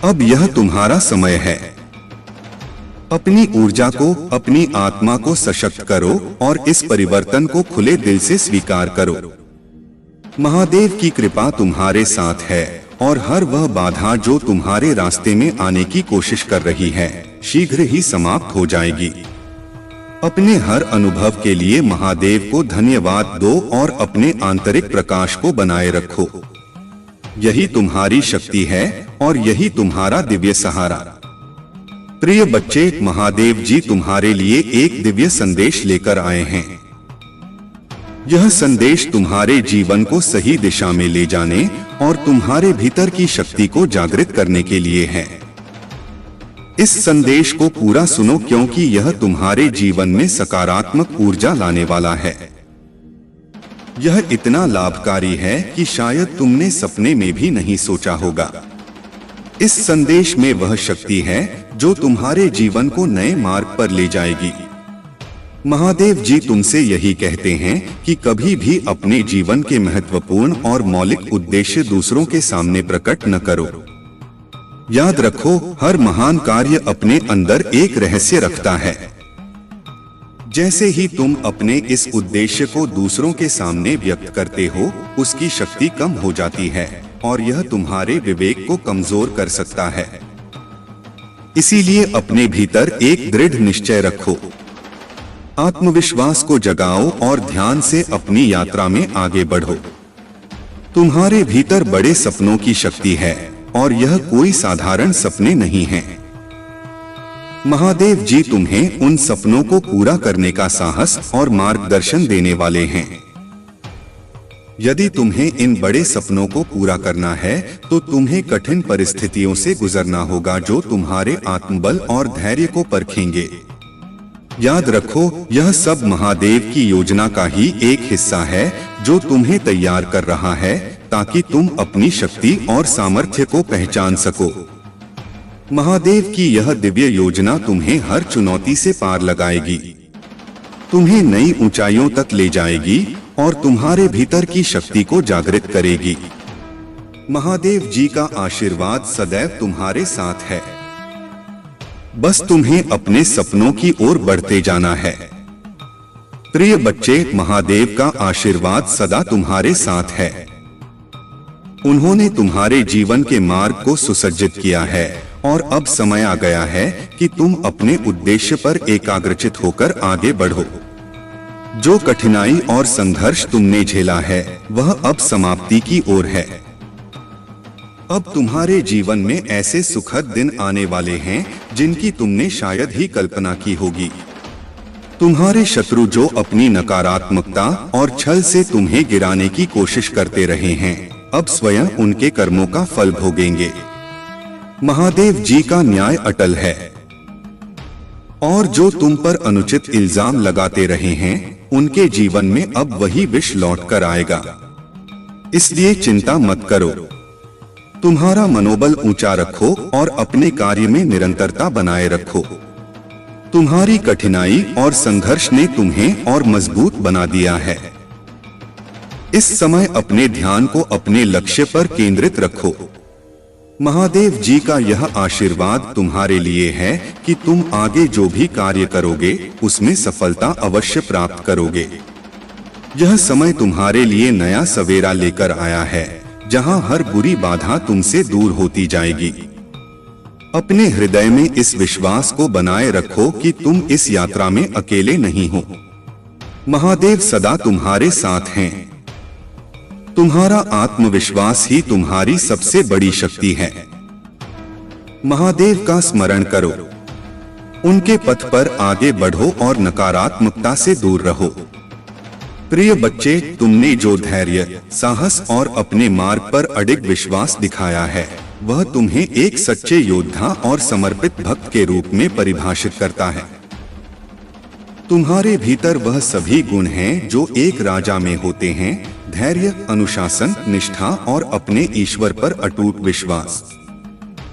S1: अब यह तुम्हारा समय है। अपनी ऊर्जा को, अपनी आत्मा को सशक्त करो और इस परिवर्तन को खुले दिल से स्वीकार करो। महादेव की कृपा तुम्हारे साथ है और हर वह बाधा जो तुम्हारे रास्ते में आने की कोशिश कर रही है, शीघ्र ही समाप्त हो जाएगी। अपने हर अनुभव के लिए महादेव को धन्यवाद दो और अपने आंतरिक प्रकाश को बनाए रखो। यही तुम्हारी शक्ति है और यही तुम्हारा दिव्य सहारा। प्रिय बच्चे, महादेव जी तुम्हारे लिए एक दिव्य संदेश लेकर आए हैं। यह संदेश तुम्हारे जीवन को सही दिशा में ले जाने और तुम्हारे भीतर की शक्ति को जागृत करने के लिए है। इस संदेश को पूरा सुनो क्योंकि यह तुम्हारे जीवन में सकारात्मक ऊर्जा लाने वाला है। यह इतना लाभकारी है कि शायद तुमने सपने में भी नहीं सोचा होगा। इस संदेश में वह शक्ति है जो तुम्हारे जीवन को नए मार्ग पर ले जाएगी। महादेव जी तुमसे यही कहते हैं कि कभी भी अपने जीवन के महत्वपूर्ण और मौलिक उद्देश्य दूसरों के सामने प्रकट न करो। याद रखो, हर महान कार्य अपने अंदर एक रहस्य रखता है। जैसे ही तुम अपने इस उद्देश्य को दूसरों के सामने व्यक्त करते हो, उसकी शक्ति कम हो जाती है और यह तुम्हारे विवेक को कमजोर कर सकता है। इसीलिए अपने भीतर एक दृढ़ निश्चय रखो, आत्मविश्वास को जगाओ और ध्यान से अपनी यात्रा में आगे बढ़ो। तुम्हारे भीतर बड़े सपनों की शक्ति है और यह कोई साधारण सपने नहीं हैं। महादेव जी तुम्हें उन सपनों को पूरा करने का साहस और मार्गदर्शन देने वाले हैं। यदि तुम्हें इन बड़े सपनों को पूरा करना है तो तुम्हें कठिन परिस्थितियों से गुजरना होगा जो तुम्हारे आत्मबल और धैर्य को परखेंगे। याद रखो, यह सब महादेव की योजना का ही एक हिस्सा है जो तुम्हें तैयार कर रहा है ताकि तुम अपनी शक्ति और सामर्थ्य को पहचान सको। महादेव की यह दिव्य योजना तुम्हें हर चुनौती से पार लगाएगी, तुम्हें नई ऊंचाइयों तक ले जाएगी और तुम्हारे भीतर की शक्ति को जागृत करेगी। महादेव जी का आशीर्वाद सदैव तुम्हारे साथ है। बस तुम्हें अपने सपनों की ओर बढ़ते जाना है। प्रिय बच्चे, महादेव का आशीर्वाद सदा तुम्हारे साथ है। उन्होंने तुम्हारे जीवन के मार्ग को सुसज्जित किया है और अब समय आ गया है कि तुम अपने उद्देश्य पर एकाग्रचित होकर आगे बढ़ो। जो कठिनाई और संघर्ष तुमने झेला है वह अब समाप्ति की ओर है। अब तुम्हारे जीवन में ऐसे सुखद दिन आने वाले हैं जिनकी तुमने शायद ही कल्पना की होगी। तुम्हारे शत्रु जो अपनी नकारात्मकता और छल से तुम्हें गिराने की कोशिश करते रहे हैं, अब स्वयं उनके कर्मों का फल भोगेंगे। महादेव जी का न्याय अटल है और जो तुम पर अनुचित इल्जाम लगाते रहे हैं उनके जीवन में अब वही विष लौट कर आएगा। इसलिए चिंता मत करो। तुम्हारा मनोबल ऊंचा रखो और अपने कार्य में निरंतरता बनाए रखो। तुम्हारी कठिनाई और संघर्ष ने तुम्हें और मजबूत बना दिया है। इस समय अपने ध्यान को अपने लक्ष्य पर केंद्रित रखो। महादेव जी का यह आशीर्वाद तुम्हारे लिए है कि तुम आगे जो भी कार्य करोगे उसमें सफलता अवश्य प्राप्त करोगे। यह समय तुम्हारे लिए नया सवेरा लेकर आया है, जहां हर बुरी बाधा तुमसे दूर होती जाएगी। अपने हृदय में इस विश्वास को बनाए रखो कि तुम इस यात्रा में अकेले नहीं हो। महादेव सदा तुम्हारे साथ हैं। तुम्हारा आत्मविश्वास ही तुम्हारी सबसे बड़ी शक्ति है। महादेव का स्मरण करो, उनके पथ पर आगे बढ़ो और नकारात्मकता से दूर रहो। प्रिय बच्चे, तुमने जो धैर्य, साहस और अपने मार्ग पर अडिग विश्वास दिखाया है वह तुम्हें एक सच्चे योद्धा और समर्पित भक्त के रूप में परिभाषित करता है। तुम्हारे भीतर वह सभी गुण हैं जो एक राजा में होते हैं: धैर्य, अनुशासन, निष्ठा और अपने ईश्वर पर अटूट विश्वास।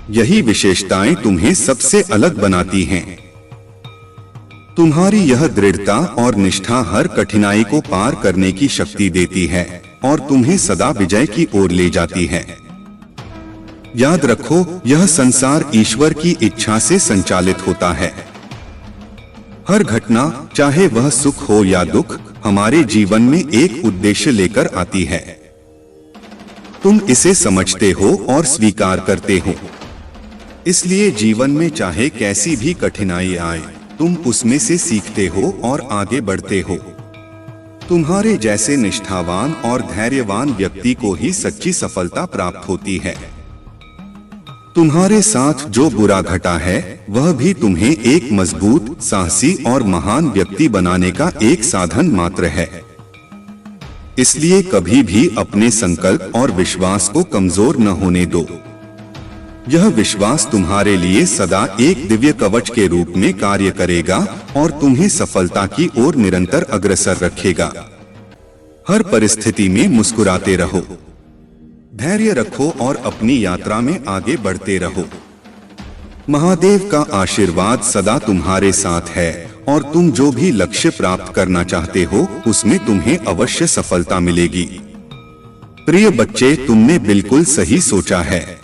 S1: यही विशेषताएं तुम्हें सबसे अलग बनाती हैं। तुम्हारी यह दृढ़ता और निष्ठा हर कठिनाई को पार करने की शक्ति देती है और तुम्हें सदा विजय की ओर ले जाती है। याद रखो, यह संसार ईश्वर की इच्छा से संचालित होता है। हर घटना, चाहे वह सुख हो या दुख, हमारे जीवन में एक उद्देश्य लेकर आती है। तुम इसे समझते हो और स्वीकार करते हो। इसलिए जीवन में चाहे कैसी भी कठिनाई आए, तुम उसमें से सीखते हो और आगे बढ़ते हो। तुम्हारे जैसे निष्ठावान और धैर्यवान व्यक्ति को ही सच्ची सफलता प्राप्त होती है। तुम्हारे साथ जो बुरा घटा है वह भी तुम्हें एक मजबूत, साहसी और महान व्यक्ति बनाने का एक साधन मात्र है। इसलिए कभी भी अपने संकल्प और विश्वास को कमजोर न होने दो। यह विश्वास तुम्हारे लिए सदा एक दिव्य कवच के रूप में कार्य करेगा और तुम्हें सफलता की ओर निरंतर अग्रसर रखेगा। हर परिस्थिति में मुस्कुराते रहो, धैर्य रखो और अपनी यात्रा में आगे बढ़ते रहो। महादेव का आशीर्वाद सदा तुम्हारे साथ है और तुम जो भी लक्ष्य प्राप्त करना चाहते हो उसमें तुम्हें अवश्य सफलता मिलेगी। प्रिय बच्चे, तुमने बिल्कुल सही सोचा है।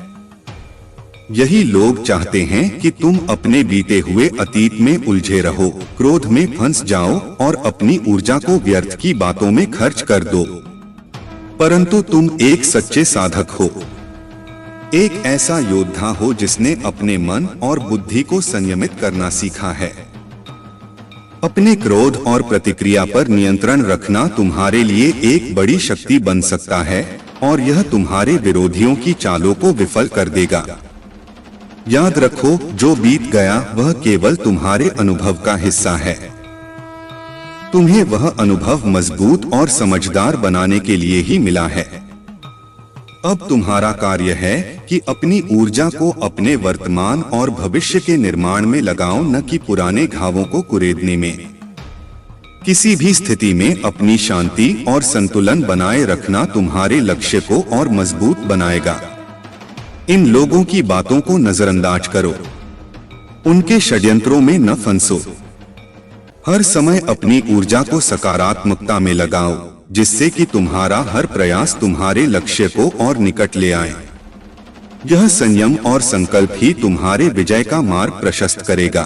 S1: यही लोग चाहते हैं कि तुम अपने बीते हुए अतीत में उलझे रहो, क्रोध में फंस जाओ और अपनी ऊर्जा को व्यर्थ की बातों में खर्च कर दो। परंतु तुम एक सच्चे साधक हो, एक ऐसा योद्धा हो जिसने अपने मन और बुद्धि को संयमित करना सीखा है। अपने क्रोध और प्रतिक्रिया पर नियंत्रण रखना तुम्हारे लिए एक बड़ी शक्ति बन सकता है और यह तुम्हारे विरोधियों की चालों को विफल कर देगा। याद रखो, जो बीत गया वह केवल तुम्हारे अनुभव का हिस्सा है। तुम्हें वह अनुभव मजबूत और समझदार बनाने के लिए ही मिला है। अब तुम्हारा कार्य है कि अपनी ऊर्जा को अपने वर्तमान और भविष्य के निर्माण में लगाओ, न कि पुराने घावों को कुरेदने में। किसी भी स्थिति में अपनी शांति और संतुलन बनाए रखना तुम्हारे लक्ष्य को और मजबूत बनाएगा। इन लोगों की बातों को नजरअंदाज करो, उनके षड्यंत्रों में न फंसो। हर समय अपनी ऊर्जा को सकारात्मकता में लगाओ जिससे कि तुम्हारा हर प्रयास तुम्हारे लक्ष्य को और निकट ले आए। यह संयम और संकल्प ही तुम्हारे विजय का मार्ग प्रशस्त करेगा।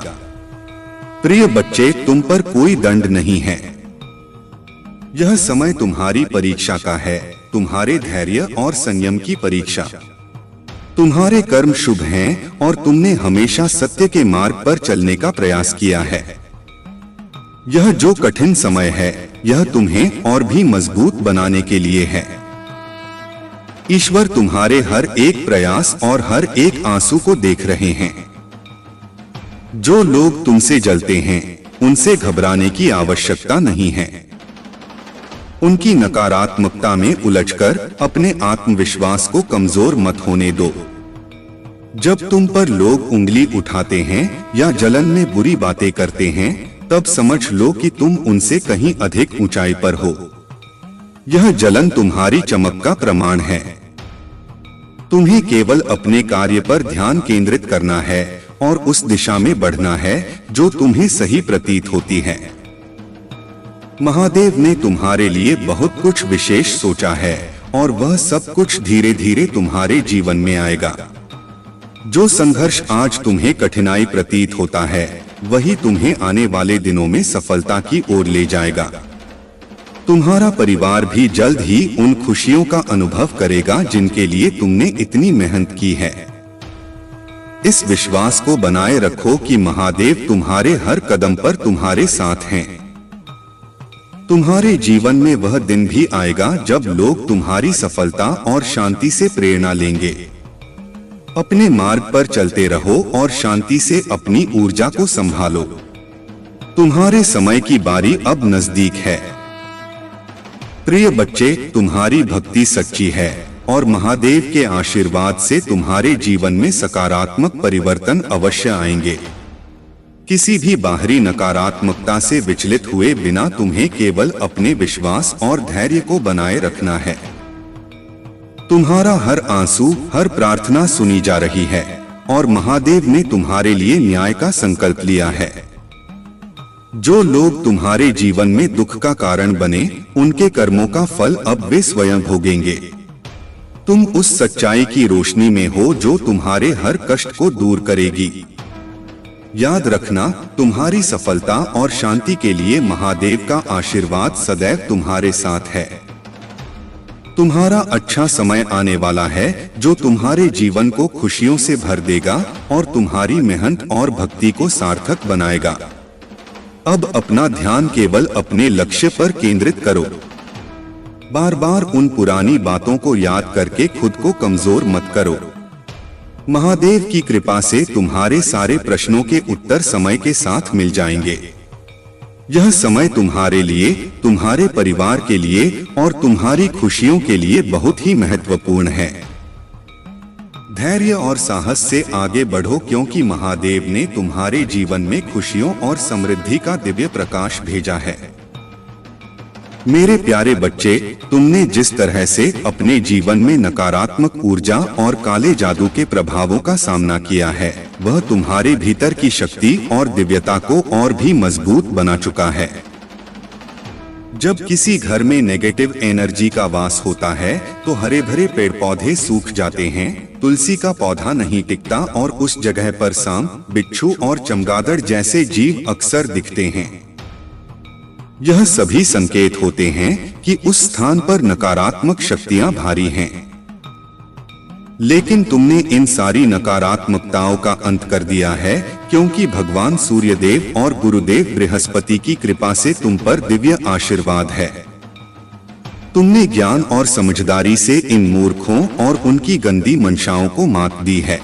S1: प्रिय बच्चे, तुम पर कोई दंड नहीं है। यह समय तुम्हारी परीक्षा का है, तुम्हारे धैर्य और संयम की परीक्षा। तुम्हारे कर्म शुभ हैं और तुमने हमेशा सत्य के मार्ग पर चलने का प्रयास किया है। यह जो कठिन समय है, यह तुम्हें और भी मजबूत बनाने के लिए है। ईश्वर तुम्हारे हर एक प्रयास और हर एक आंसू को देख रहे हैं। जो लोग तुमसे जलते हैं, उनसे घबराने की आवश्यकता नहीं है। उनकी नकारात्मकता में उलझकर अपने आत्मविश्वास को कमजोर मत होने दो। जब तुम पर लोग उंगली उठाते हैं या जलन में बुरी बातें करते हैं, तब समझ लो कि तुम उनसे कहीं अधिक ऊंचाई पर हो। यह जलन तुम्हारी चमक का प्रमाण है। तुम्हें केवल अपने कार्य पर ध्यान केंद्रित करना है और उस दिशा में बढ़ना है जो तुम्हें सही प्रतीत होती है। महादेव ने तुम्हारे लिए बहुत कुछ विशेष सोचा है और वह सब कुछ धीरे धीरे तुम्हारे जीवन में आएगा। जो संघर्ष आज तुम्हें कठिनाई प्रतीत होता है, वही तुम्हें आने वाले दिनों में सफलता की ओर ले जाएगा। तुम्हारा परिवार भी जल्द ही उन खुशियों का अनुभव करेगा जिनके लिए तुमने इतनी मेहनत की है। इस विश्वास को बनाए रखो कि महादेव तुम्हारे हर कदम पर तुम्हारे साथ हैं। तुम्हारे जीवन में वह दिन भी आएगा जब लोग तुम्हारी सफलता और शांति से प्रेरणा लेंगे। अपने मार्ग पर चलते रहो और शांति से अपनी ऊर्जा को संभालो। तुम्हारे समय की बारी अब नजदीक है। प्रिय बच्चे, तुम्हारी भक्ति सच्ची है और महादेव के आशीर्वाद से तुम्हारे जीवन में सकारात्मक परिवर्तन अवश्य आएंगे। किसी भी बाहरी नकारात्मकता से विचलित हुए बिना तुम्हें केवल अपने विश्वास और धैर्य को बनाए रखना है। तुम्हारा हर आंसू, हर प्रार्थना सुनी जा रही है और महादेव ने तुम्हारे लिए न्याय का संकल्प लिया है। जो लोग तुम्हारे जीवन में दुख का कारण बने, उनके कर्मों का फल अब वे स्वयं भोगेंगे। तुम उस सच्चाई की रोशनी में हो जो तुम्हारे हर कष्ट को दूर करेगी। याद रखना, तुम्हारी सफलता और शांति के लिए महादेव का आशीर्वाद सदैव तुम्हारे साथ है। तुम्हारा अच्छा समय आने वाला है जो तुम्हारे जीवन को खुशियों से भर देगा और तुम्हारी मेहनत और भक्ति को सार्थक बनाएगा। अब अपना ध्यान केवल अपने लक्ष्य पर केंद्रित करो। बार बार उन पुरानी बातों को याद करके खुद को कमजोर मत करो। महादेव की कृपा से तुम्हारे सारे प्रश्नों के उत्तर समय के साथ मिल जाएंगे। यह समय तुम्हारे लिए, तुम्हारे परिवार के लिए और तुम्हारी खुशियों के लिए बहुत ही महत्वपूर्ण है। धैर्य और साहस से आगे बढ़ो क्योंकि महादेव ने तुम्हारे जीवन में खुशियों और समृद्धि का दिव्य प्रकाश भेजा है। मेरे प्यारे बच्चे, तुमने जिस तरह से अपने जीवन में नकारात्मक ऊर्जा और काले जादू के प्रभावों का सामना किया है, वह तुम्हारे भीतर की शक्ति और दिव्यता को और भी मजबूत बना चुका है। जब किसी घर में नेगेटिव एनर्जी का वास होता है तो हरे भरे पेड़ पौधे सूख जाते हैं, तुलसी का पौधा नहीं टिकता और उस जगह पर सांप, बिच्छू और चमगादड़ जैसे जीव अक्सर दिखते हैं। यह सभी संकेत होते हैं कि उस स्थान पर नकारात्मक शक्तियां भारी हैं। लेकिन तुमने इन सारी नकारात्मकताओं का अंत कर दिया है क्योंकि भगवान सूर्यदेव और गुरुदेव बृहस्पति की कृपा से तुम पर दिव्य आशीर्वाद है। तुमने ज्ञान और समझदारी से इन मूर्खों और उनकी गंदी मंशाओं को मात दी है।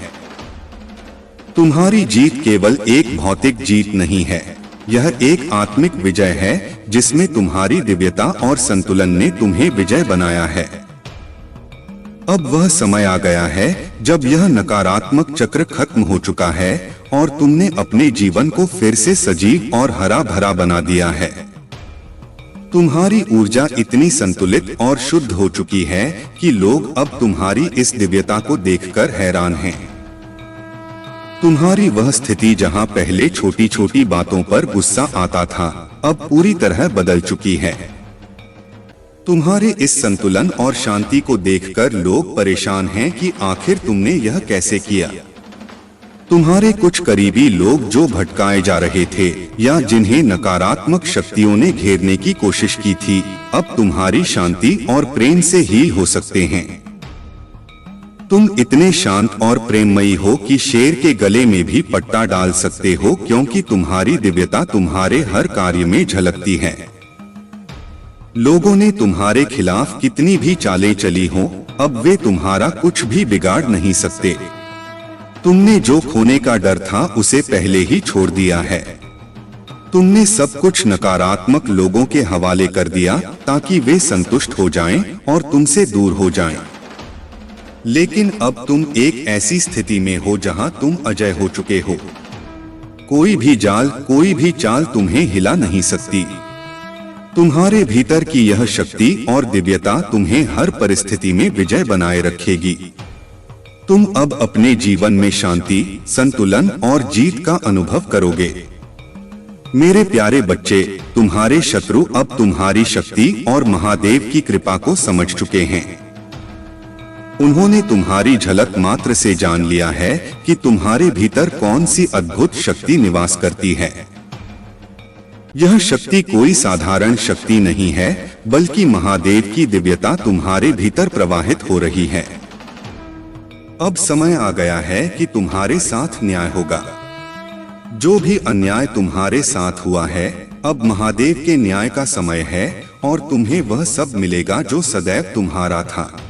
S1: तुम्हारी जीत केवल एक भौतिक जीत नहीं है, यह एक आत्मिक विजय है जिसमें तुम्हारी दिव्यता और संतुलन ने तुम्हें विजय बनाया है। अब वह समय आ गया है जब यह नकारात्मक चक्र खत्म हो चुका है और तुमने अपने जीवन को फिर से सजीव और हरा भरा बना दिया है। तुम्हारी ऊर्जा इतनी संतुलित और शुद्ध हो चुकी है कि लोग अब तुम्हारी इस दिव्यता को देखकर हैरान हैं। तुम्हारी वह स्थिति जहां पहले छोटी छोटी बातों पर गुस्सा आता था, अब पूरी तरह बदल चुकी है। तुम्हारे इस संतुलन और शांति को देखकर लोग परेशान हैं कि आखिर तुमने यह कैसे किया। तुम्हारे कुछ करीबी लोग जो भटकाए जा रहे थे या जिन्हें नकारात्मक शक्तियों ने घेरने की कोशिश की थी, अब तुम्हारी शांति और प्रेम से ही हो सकते हैं। तुम इतने शांत और प्रेममयी हो कि शेर के गले में भी पट्टा डाल सकते हो, क्योंकि तुम्हारी दिव्यता तुम्हारे हर कार्य में झलकती है। लोगों ने तुम्हारे खिलाफ कितनी भी चालें चली हों, अब वे तुम्हारा कुछ भी बिगाड़ नहीं सकते। तुमने जो खोने का डर था उसे पहले ही छोड़ दिया है। तुमने सब कुछ नकारात्मक लोगों के हवाले कर दिया ताकि वे संतुष्ट हो जाएं और तुमसे दूर हो जाएं। लेकिन अब तुम एक ऐसी स्थिति में हो जहां तुम अजय हो चुके हो। कोई भी जाल, कोई भी चाल तुम्हें हिला नहीं सकती। तुम्हारे भीतर की यह शक्ति और दिव्यता तुम्हें हर परिस्थिति में विजय बनाए रखेगी। तुम अब अपने जीवन में शांति, संतुलन और जीत का अनुभव करोगे। मेरे प्यारे बच्चे, तुम्हारे शत्रु अब तुम्हारी शक्ति और महादेव की कृपा को समझ चुके हैं। उन्होंने तुम्हारी झलक मात्र से जान लिया है कि तुम्हारे भीतर कौन सी अद्भुत शक्ति निवास करती है। यह शक्ति कोई साधारण शक्ति नहीं है, बल्कि महादेव की दिव्यता तुम्हारे भीतर प्रवाहित हो रही है। अब समय आ गया है कि तुम्हारे साथ न्याय होगा। जो भी अन्याय तुम्हारे साथ हुआ है, अब महादेव के न्याय का समय है और तुम्हें वह सब मिलेगा जो सदैव तुम्हारा था।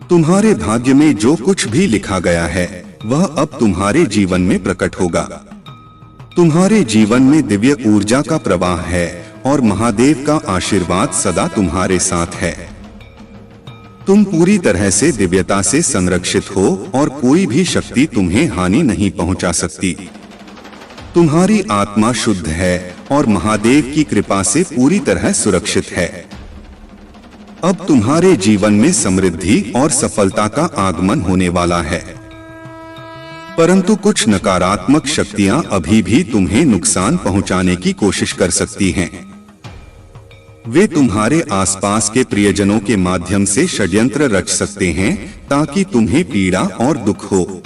S1: तुम्हारे भाग्य में जो कुछ भी लिखा गया है, वह अब तुम्हारे जीवन में प्रकट होगा। तुम्हारे जीवन में दिव्य ऊर्जा का प्रवाह है और महादेव का आशीर्वाद सदा तुम्हारे साथ है। तुम पूरी तरह से दिव्यता से संरक्षित हो और कोई भी शक्ति तुम्हें हानि नहीं पहुंचा सकती। तुम्हारी आत्मा शुद्ध है और महादेव की कृपा से पूरी तरह सुरक्षित है। अब तुम्हारे जीवन में समृद्धि और सफलता का आगमन होने वाला है। परंतु कुछ नकारात्मक शक्तियां अभी भी तुम्हें नुकसान पहुंचाने की कोशिश कर सकती हैं। वे तुम्हारे आसपास के प्रियजनों के माध्यम से षड्यंत्र रच सकते हैं ताकि तुम्हें पीड़ा और दुख हो।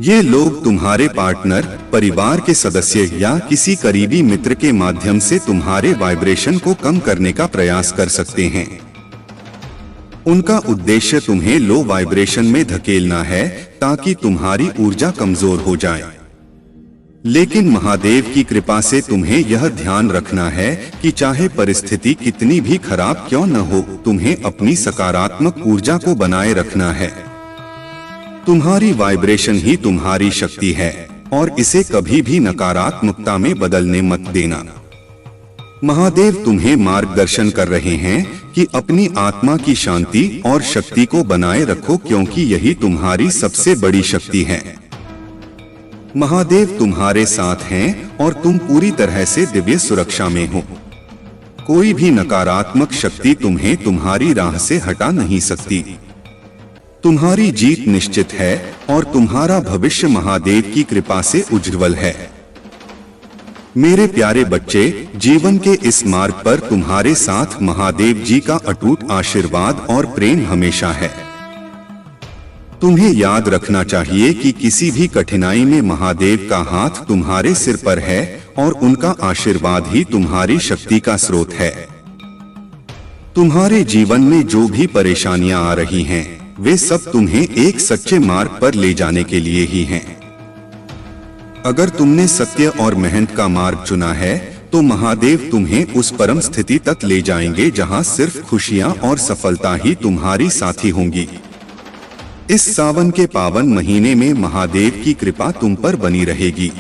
S1: ये लोग तुम्हारे पार्टनर, परिवार के सदस्य या किसी करीबी मित्र के माध्यम से तुम्हारे वाइब्रेशन को कम करने का प्रयास कर सकते हैं। उनका उद्देश्य तुम्हें लो वाइब्रेशन में धकेलना है ताकि तुम्हारी ऊर्जा कमजोर हो जाए। लेकिन महादेव की कृपा से तुम्हें यह ध्यान रखना है कि चाहे परिस्थिति कितनी भी खराब क्यों न हो, तुम्हें अपनी सकारात्मक ऊर्जा को बनाए रखना है। तुम्हारी वाइब्रेशन ही तुम्हारी शक्ति है और इसे कभी भी नकारात्मकता में बदलने मत देना। महादेव तुम्हें मार्गदर्शन कर रहे हैं कि अपनी आत्मा की शांति और शक्ति को बनाए रखो, क्योंकि यही तुम्हारी सबसे बड़ी शक्ति है। महादेव तुम्हारे साथ हैं और तुम पूरी तरह से दिव्य सुरक्षा में हो। कोई भी नकारात्मक शक्ति तुम्हें तुम्हारी राह से हटा नहीं सकती। तुम्हारी जीत निश्चित है और तुम्हारा भविष्य महादेव की कृपा से उज्ज्वल है। मेरे प्यारे बच्चे, जीवन के इस मार्ग पर तुम्हारे साथ महादेव जी का अटूट आशीर्वाद और प्रेम हमेशा है। तुम्हें याद रखना चाहिए कि किसी भी कठिनाई में महादेव का हाथ तुम्हारे सिर पर है और उनका आशीर्वाद ही तुम्हारी शक्ति का स्रोत है। तुम्हारे जीवन में जो भी परेशानियां आ रही हैं, वे सब तुम्हें एक सच्चे मार्ग पर ले जाने के लिए ही हैं। अगर तुमने सत्य और मेहनत का मार्ग चुना है, तो महादेव तुम्हें उस परम स्थिति तक ले जाएंगे जहां सिर्फ खुशियां और सफलता ही तुम्हारी साथी होंगी। इस सावन के पावन महीने में महादेव की कृपा तुम पर बनी रहेगी।